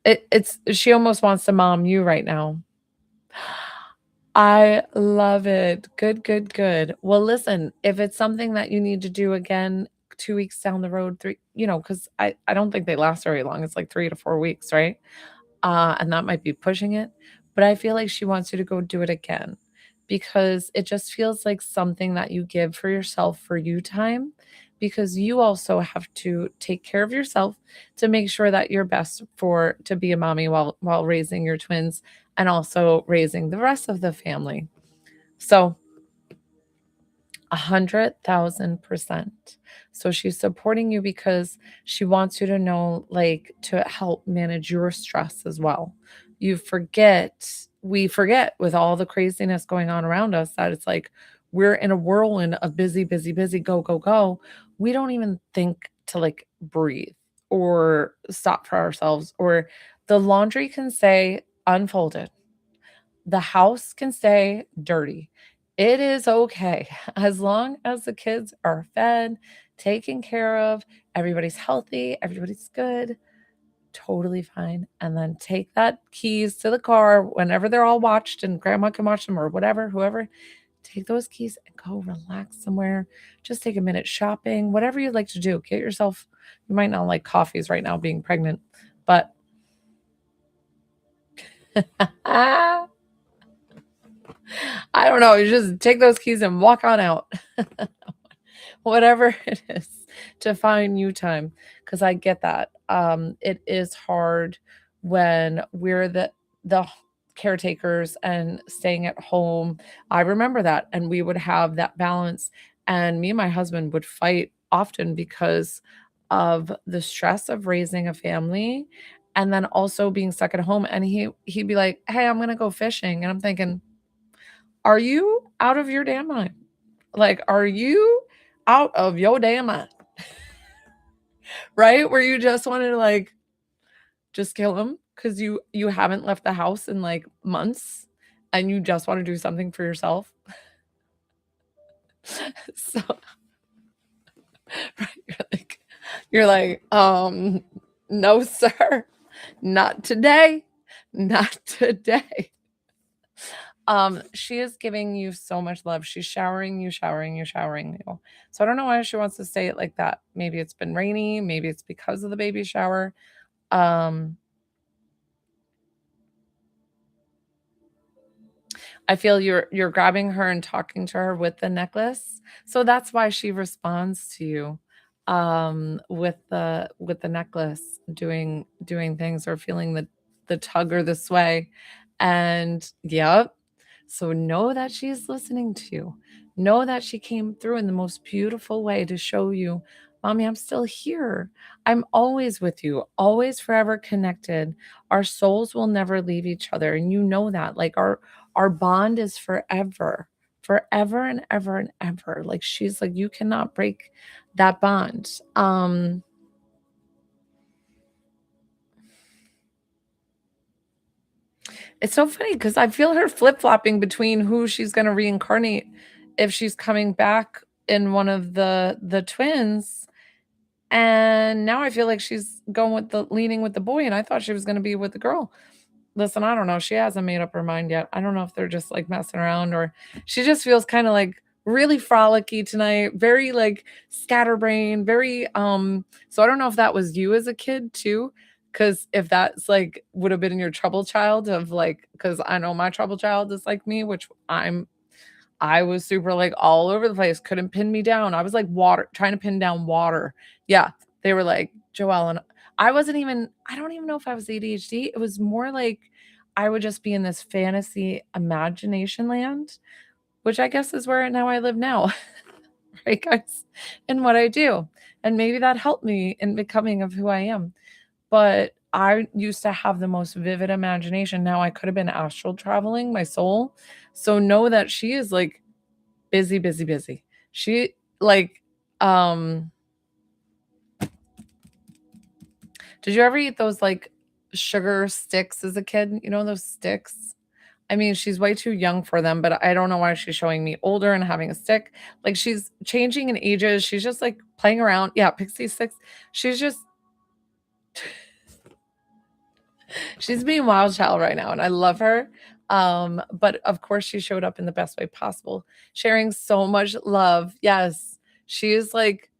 [SPEAKER 1] it's she almost wants to mom you right now. I love it. Good, good, good. Well, listen, if it's something that you need to do again 2 weeks down the road, 3 because I don't think they last very long. It's like 3 to 4 weeks, right? And that might be pushing it, but I feel like she wants you to go do it again because it just feels like something that you give for yourself for you time because you also have to take care of yourself to make sure that you're best for to be a mommy while raising your twins and also raising the rest of the family. So 100,000%. So she's supporting you because she wants you to know, like, to help manage your stress as well. We forget with all the craziness going on around us that it's like we're in a whirlwind of busy, busy, busy, go, go, go. We don't even think to like breathe or stop for ourselves, or the laundry can say unfolded, the house can stay dirty. It is okay as long as the kids are fed, taken care of, everybody's healthy, everybody's good, totally fine. And then take that keys to the car whenever they're all watched and grandma can watch them or whatever, whoever, take those keys and go relax somewhere. Just take a minute shopping, whatever you'd like to do. Get yourself, you might not like coffees right now being pregnant, but I don't know, you just take those keys and walk on out. Whatever it is to find you time, because I get that. It is hard when we're the caretakers and staying at home. I remember that, and we would have that balance, and me and my husband would fight often because of the stress of raising a family and then also being stuck at home, and he'd be like, "Hey, I'm gonna go fishing," and I'm thinking, are you out of your damn mind? Like, are you out of your damn mind. Right? Where you just want to like just kill him because you haven't left the house in like months and you just want to do something for yourself. So right, you're like, no, sir, not today. Not today. She is giving you so much love. She's showering you, showering you, showering you. So I don't know why she wants to say it like that. Maybe it's been rainy, maybe it's because of the baby shower. I feel you're grabbing her and talking to her with the necklace. So that's why she responds to you with the necklace doing things or feeling the tug or the sway. And yep. So know that she's listening to you. Know that she came through in the most beautiful way to show you, Mommy, I'm still here. I'm always with you, always forever connected. Our souls will never leave each other. And you know that. Like our bond is forever, forever and ever and ever. Like she's like, you cannot break that bond. It's so funny because I feel her flip-flopping between who she's gonna reincarnate if she's coming back in one of the twins, and now I feel like she's going with the leaning with the boy, and I thought she was gonna be with the girl. Listen, I don't know. She hasn't made up her mind yet. I don't know if they're just like messing around or she just feels kind of like really frolicky tonight, very like scatterbrain, very so I don't know if that was you as a kid too. Cause if that's like would have been your trouble child of like, cause I know my trouble child is like me, which I was super like all over the place, couldn't pin me down. I was like water, trying to pin down water. Yeah. They were like, Joelle, and I don't even know if I was ADHD. It was more like I would just be in this fantasy imagination land, which I guess is where now I live now. Right, guys? And what I do. And maybe that helped me in becoming of who I am. But I used to have the most vivid imagination. Now I could have been astral traveling my soul. So know that she is like busy, busy, busy. She like did you ever eat those like sugar sticks as a kid? You know those sticks? I mean, she's way too young for them, but I don't know why she's showing me older and having a stick. Like she's changing in ages. She's just like playing around. Yeah, Pixie sticks. She's just she's being wild child right now, and I love her. But of course, she showed up in the best way possible, sharing so much love. Yes, she is like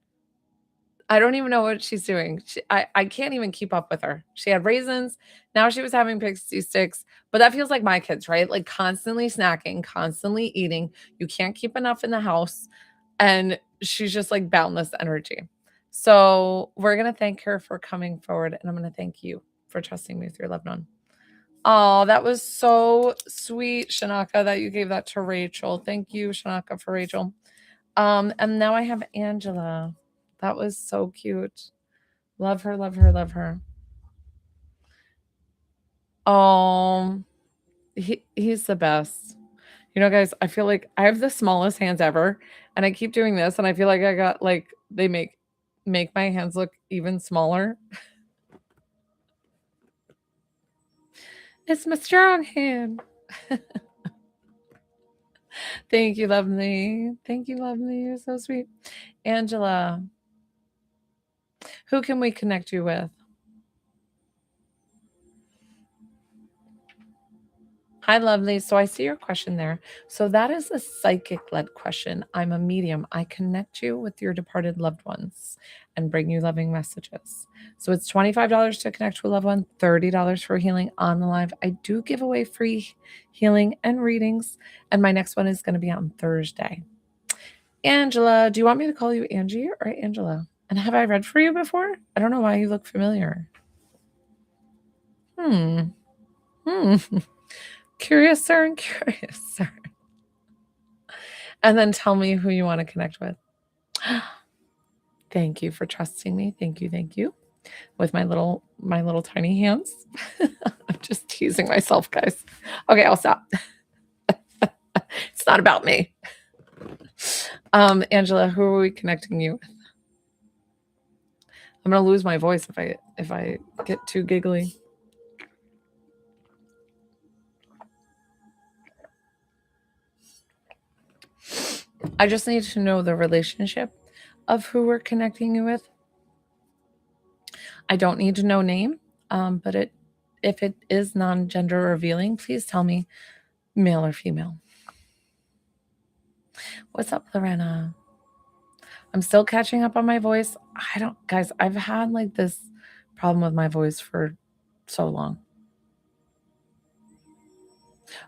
[SPEAKER 1] I don't even know what she's doing. I can't even keep up with her. She had raisins. Now she was having pixie sticks, but that feels like my kids, right? Like constantly snacking, constantly eating. You can't keep enough in the house. And she's just like boundless energy. So we're going to thank her for coming forward. And I'm going to thank you for trusting me with your loved one. Oh, that was so sweet, Shanaka, that you gave that to Rachel. Thank you, Shanaka, for Rachel. And now I have Angela. That was so cute. Love her, love her, love her. Oh, he's the best. You know, guys, I feel like I have the smallest hands ever, and I keep doing this, and I feel like I got like they make my hands look even smaller. It's my strong hand. Thank you, lovely. Thank you, lovely. You're so sweet. Angela, who can we connect you with? Hi, lovely. So I see your question there. So that is a psychic led question. I'm a medium. I connect you with your departed loved ones and bring you loving messages. So it's $25 to connect to a loved one, $30 for healing on the live. I do give away free healing and readings. And my next one is going to be on Thursday. Angela, do you want me to call you Angie or Angela? And have I read for you before? I don't know why you look familiar. Hmm. Curious, sir, and curious, sir. And then tell me who you want to connect with. Thank you for trusting me. Thank you, thank you. With my little tiny hands. I'm just teasing myself, guys. Okay, I'll stop. It's not about me. Angela, who are we connecting you with? I'm gonna lose my voice if I get too giggly. I just need to know the relationship of who we're connecting you with. I don't need to know name, but if it is non-gender revealing, please tell me male or female. What's up, Lorena? I'm still catching up on my voice. Guys, I've had like this problem with my voice for so long.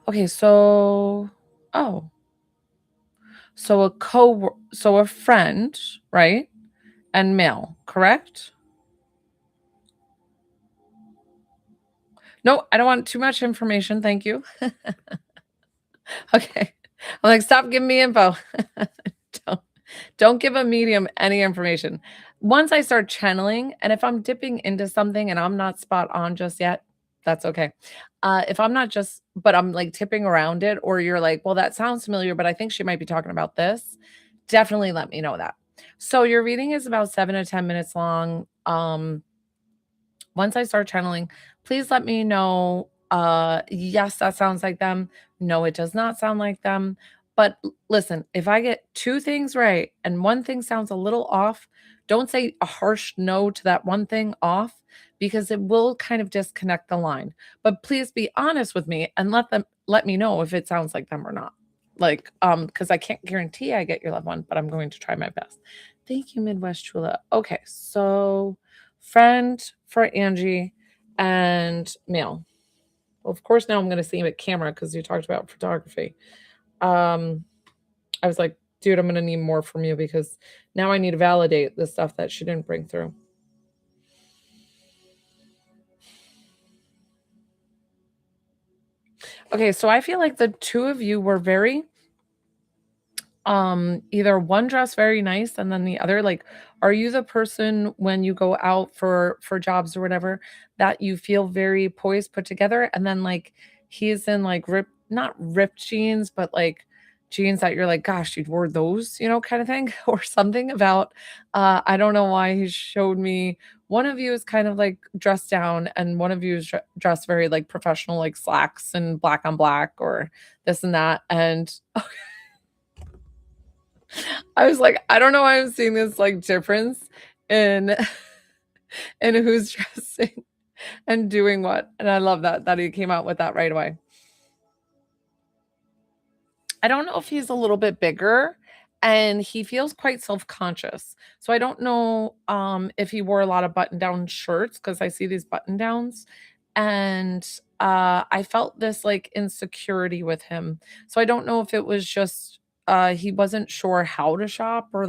[SPEAKER 1] Okay, so, oh, so a friend, right? And male, correct? No, I don't want too much information. Thank you. Okay. I'm like, stop giving me info. don't, don't give a medium any information. Once I start channeling, and if I'm dipping into something and I'm not spot on just yet, that's okay. If I'm not just, but I'm like tipping around it, or you're like, well, that sounds familiar, but I think she might be talking about this, definitely let me know that. So your reading is about 7 to 10 minutes long. Once I start channeling, please let me know. Yes, that sounds like them. No, it does not sound like them. But listen, if I get two things right and one thing sounds a little off, don't say a harsh no to that one thing off because it will kind of disconnect the line. But please be honest with me and let me know if it sounds like them or not. Like, because I can't guarantee I get your loved one, but I'm going to try my best. Thank you, Midwest Chula. Okay, so friend for Angie and male. Well, of course, now I'm going to see him at camera because you talked about photography. I was like, dude, I'm going to need more from you because now I need to validate the stuff that she didn't bring through. Okay, so I feel like the two of you were very either one dress very nice and then the other like are you the person when you go out for jobs or whatever that you feel very poised put together and then like he's in like not ripped jeans but like jeans that you're like gosh you wore those kind of thing or something about I don't know why he showed me one of you is kind of like dressed down and one of you is dressed very like professional like slacks and black on black or this and that and I was like, I don't know why I'm seeing this like difference in in who's dressing and doing what. And I love that he came out with that right away. I don't know if he's a little bit bigger and he feels quite self-conscious. So I don't know if he wore a lot of button-down shirts because I see these button-downs and I felt this like insecurity with him. So I don't know if it was just he wasn't sure how to shop or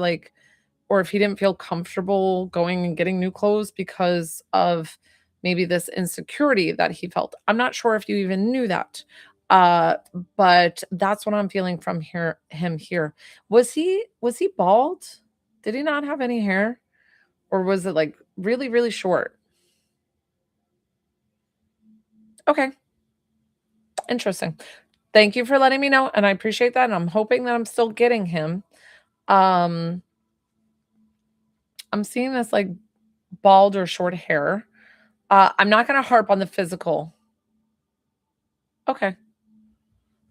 [SPEAKER 1] if he didn't feel comfortable going and getting new clothes because of maybe this insecurity that he felt. I'm not sure if you even knew that. Uh, but that's what I'm feeling from him here. Was he bald? Did he not have any hair? Or was it like really, really short? Okay, interesting. Thank you for letting me know. And I appreciate that. And I'm hoping that I'm still getting him. Um, I'm seeing this like bald or short hair. I'm not gonna harp on the physical. Okay.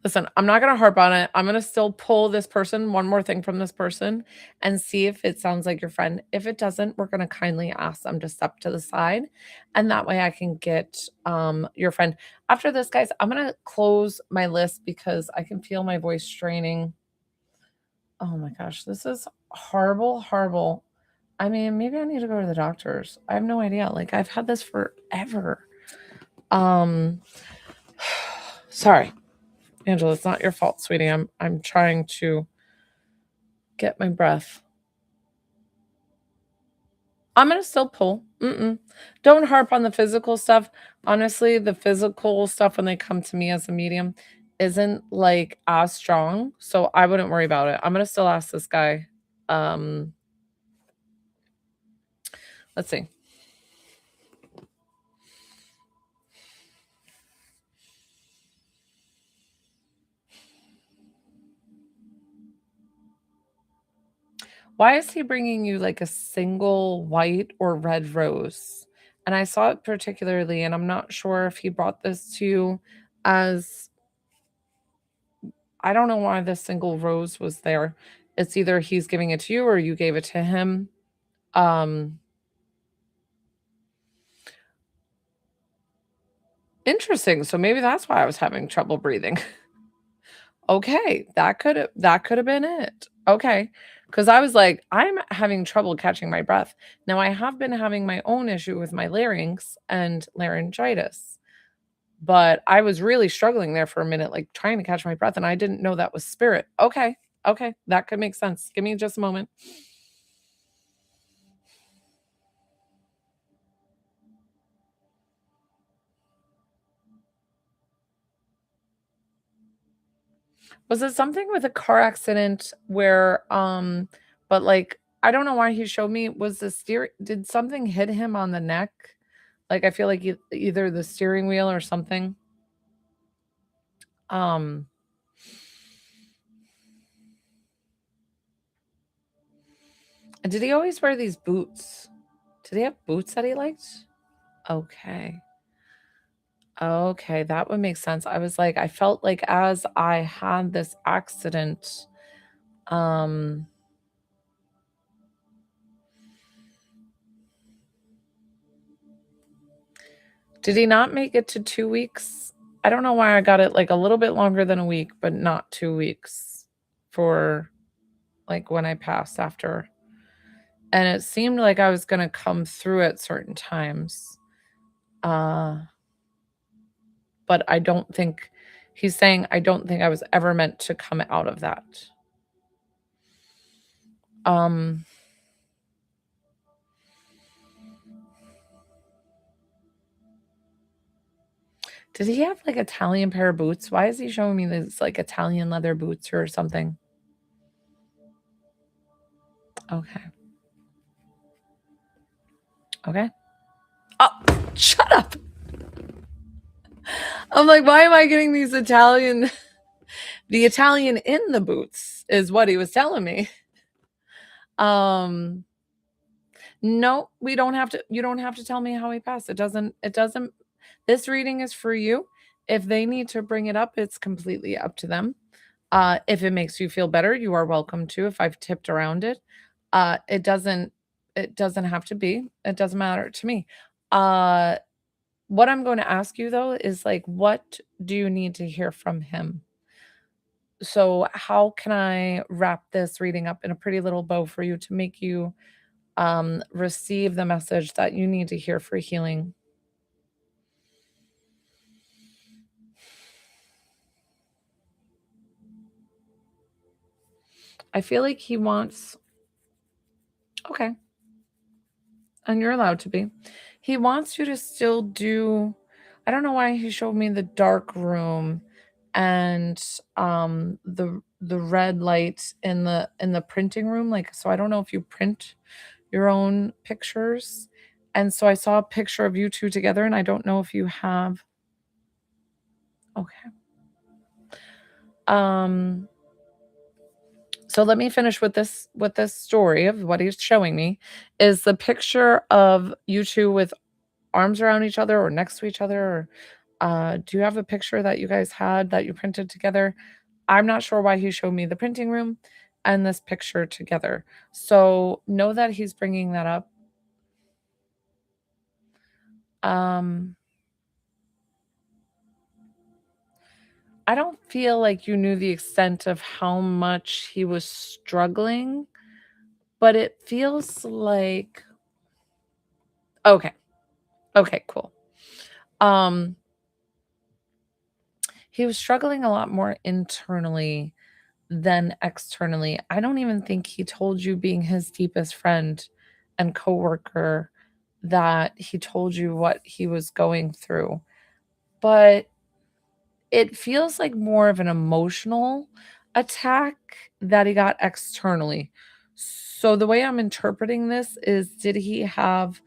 [SPEAKER 1] Listen, I'm not gonna harp on it. I'm gonna still pull this person, one more thing from this person, and see if it sounds like your friend. If it doesn't, we're gonna kindly ask them to step to the side, and that way I can get your friend. After this, guys, I'm gonna close my list because I can feel my voice straining. Oh my gosh, this is horrible, horrible. I mean, maybe I need to go to the doctors. I have no idea. Like I've had this forever. Um sorry. Angela, it's not your fault, sweetie. I'm trying to get my breath. I'm gonna still pull. Don't harp on the physical stuff. Honestly, the physical stuff when they come to me as a medium isn't like as strong, so I wouldn't worry about it. I'm gonna still ask this guy. Um, let's see. Why is he bringing you like a single white or red rose? And I saw it particularly, and I'm not sure if he brought this to you as I don't know why this single rose was there. It's either he's giving it to you or you gave it to him. Um, Interesting. So maybe that's why I was having trouble breathing. Okay, that could have been it. Okay, because I was like, "I'm having trouble catching my breath." Now, I have been having my own issue with my larynx and laryngitis, but I was really struggling there for a minute, like, trying to catch my breath, and I didn't know that was spirit. Okay, okay, that could make sense. Give me just a moment. Was it something with a car accident where, but, like, I don't know why he showed me, was the steer did something hit him on the neck? Like, I feel like either the steering wheel or something. Um, and did he always wear these boots? Did he have boots that he liked? Okay. Okay, that would make sense. I was like, I felt like as I had this accident, um, did he not make it to 2 weeks? I don't know why I got it like a little bit longer than a week, but not 2 weeks for like when I passed after. And it seemed like I was gonna come through at certain times. Uh, but I don't think he's saying I don't think I was ever meant to come out of that. Um, did he have like Italian pair of boots? Why is he showing me this like Italian leather boots or something? Okay. Okay. Oh, shut up. I'm like, why am I getting these Italian the Italian in the boots is what he was telling me. Um no, we don't have to you don't have to tell me how he passed. It doesn't this reading is for you. If they need to bring it up, it's completely up to them. If it makes you feel better, you are welcome to if I've tipped around it. It doesn't have to be. It doesn't matter to me. Uh what I'm going to ask you though is like what do you need to hear from him? So how can I wrap this reading up in a pretty little bow for you to make you receive the message that you need to hear for healing? I feel like he wants okay, and you're allowed to be. He wants you to still do I don't know why he showed me the dark room and the red light in the printing room, like, so I don't know if you print your own pictures. And so I saw a picture of you 2 together, and I don't know if you have okay. Um, so let me finish with this story of what he's showing me, is the picture of you 2 with arms around each other or next to each other, or, do you have a picture that you guys had that you printed together? I'm not sure why he showed me the printing room and this picture together. So know that he's bringing that up. Um, I don't feel like you knew the extent of how much he was struggling, but it feels like okay. Okay, cool. Um, he was struggling a lot more internally than externally. I don't even think he told you, being his deepest friend and coworker, that he told you what he was going through. But it feels like more of an emotional attack that he got externally. So the way I'm interpreting this is, did he have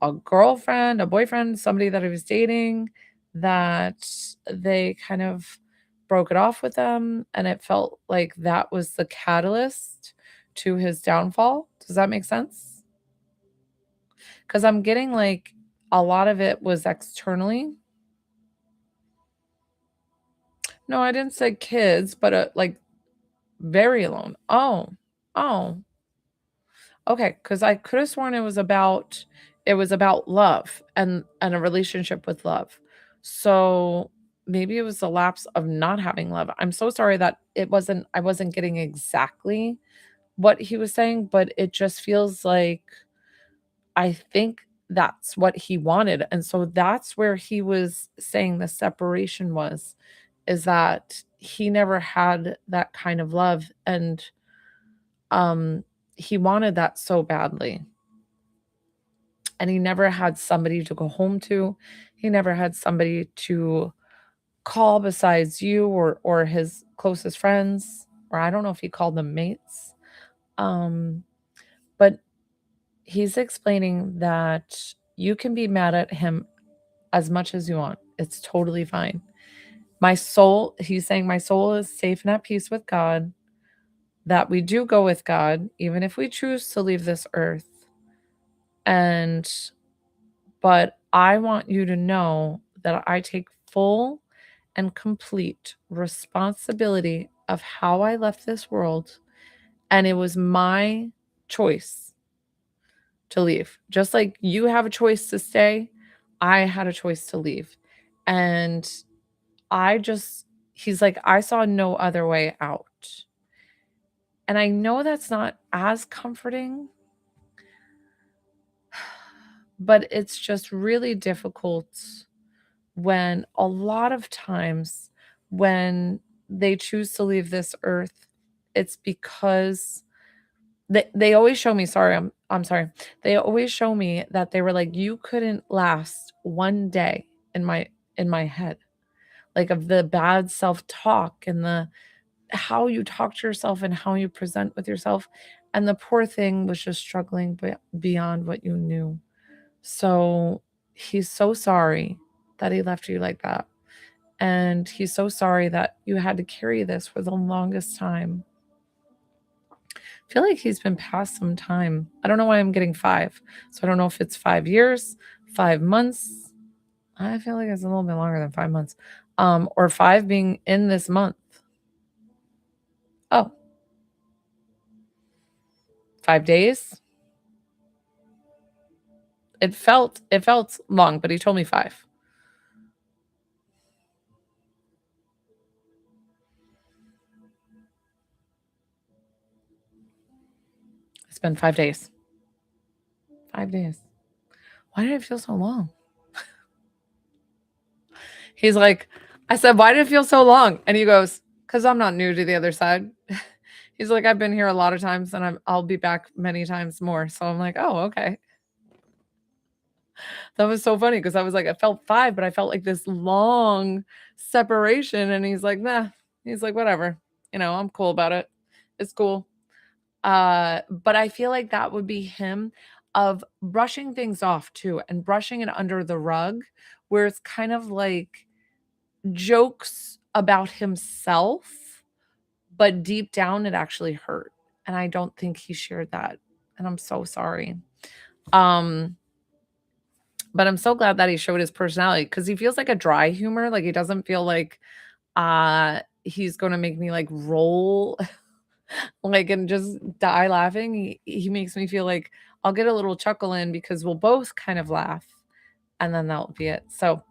[SPEAKER 1] a girlfriend, a boyfriend, somebody that he was dating that they kind of broke it off with them, and it felt like that was the catalyst to his downfall. Does that make sense? Because I'm getting like a lot of it was externally. No, I didn't say kids, but like very alone. Oh, okay. Because I could have sworn it was about love and a relationship with love. So maybe it was the lapse of not having love. I'm so sorry that I wasn't getting exactly what he was saying, but it just feels like I think that's what he wanted. And so that's where he was saying the separation was, is that he never had that kind of love. And um he wanted that so badly. And he never had somebody to go home to. He never had somebody to call besides you or his closest friends, or I don't know if he called them mates. Um but he's explaining that you can be mad at him as much as you want. It's totally fine. He's saying, my soul is safe and at peace with God, that we do go with God, even if we choose to leave this earth. And, but I want you to know that I take full and complete responsibility of how I left this world. And it was my choice to leave. Just like you have a choice to stay, I had a choice to leave. And I just, he's like, I saw no other way out. And I know that's not as comforting, but it's just really difficult when a lot of times when they choose to leave this earth, it's because they always show me, sorry, I'm sorry. They always show me that they were like, you couldn't last one day in my head. Like of the bad self-talk and the how you talk to yourself and how you present with yourself. And the poor thing was just struggling beyond what you knew. So he's so sorry that he left you like that. And he's so sorry that you had to carry this for the longest time. I feel like he's been past some time. I don't know why I'm getting 5. So I don't know if it's 5 years, 5 months. I feel like it's a little bit longer than 5 months. Or 5 being in this month. Oh, 5 days. It felt long, but he told me 5. It's been 5 days. 5 days. Why did it feel so long? He's like, I said, why did it feel so long? And he goes, because I'm not new to the other side. He's like, I've been here a lot of times and I'll be back many times more. So I'm like, oh, okay. That was so funny because I was like, I felt 5, but I felt like this long separation. And he's like, nah. He's like, whatever. I'm cool about it. It's cool. But I feel like that would be him of brushing things off too and brushing it under the rug, where it's kind of like jokes about himself, but deep down it actually hurt. And I don't think he shared that. And I'm so sorry. Um, but I'm so glad that he showed his personality because he feels like a dry humor. Like he doesn't feel like he's gonna make me like roll like and just die laughing. He makes me feel like I'll get a little chuckle in because we'll both kind of laugh and then that'll be it. So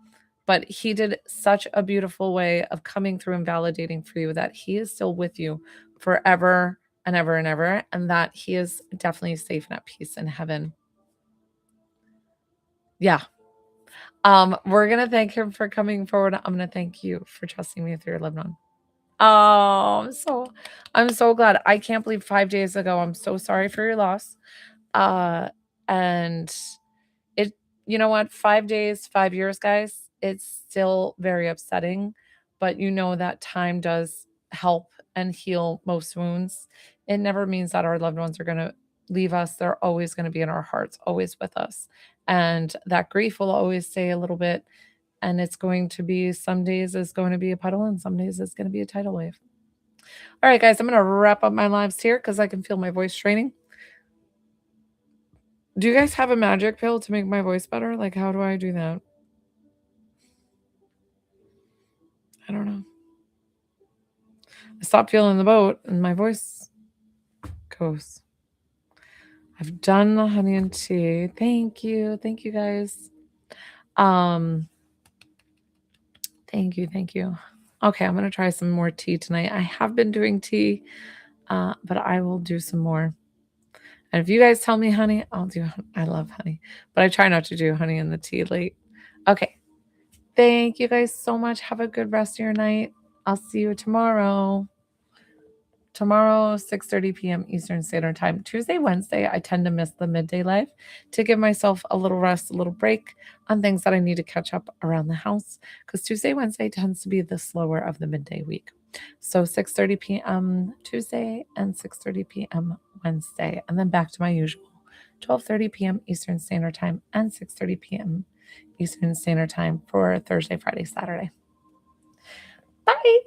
[SPEAKER 1] but he did such a beautiful way of coming through and validating for you that he is still with you forever and ever and ever, and that he is definitely safe and at peace in heaven. Yeah. We're gonna thank him for coming forward. I'm gonna thank you for trusting me with your loved one. Oh, I'm so glad. I can't believe 5 days ago. I'm so sorry for your loss. Uh, and it you know what? 5 days, 5 years, guys, it's still very upsetting, but you know that time does help and heal most wounds. It never means that our loved ones are gonna leave us. They're always gonna be in our hearts, always with us. And that grief will always stay a little bit, and it's going to be some days it's going to be a puddle and some days it's gonna be a tidal wave. All right, guys, I'm going to wrap up my lives here because I can feel my voice straining. Do you guys have a magic pill to make my voice better? Like, how do I do that? I don't know. I stopped feeling the boat and my voice goes. I've done the honey and tea. Thank you. Thank you, guys. Thank you. Thank you. Okay, I'm going to try some more tea tonight. I have been doing tea, but I will do some more. And if you guys tell me honey, I'll do. I love honey, but I try not to do honey in the tea late. Okay. Thank you guys so much. Have a good rest of your night. I'll see you tomorrow. Tomorrow, 6:30 p.m. Eastern Standard Time. Tuesday, Wednesday, I tend to miss the midday live to give myself a little rest, a little break on things that I need to catch up around the house. Because Tuesday, Wednesday tends to be the slower of the midday week. So 6:30 p.m. Tuesday and 6:30 p.m. Wednesday. And then back to my usual 12:30 p.m. Eastern Standard Time and 6:30 p.m. Eastern Standard Time for Thursday, Friday, Saturday. Bye.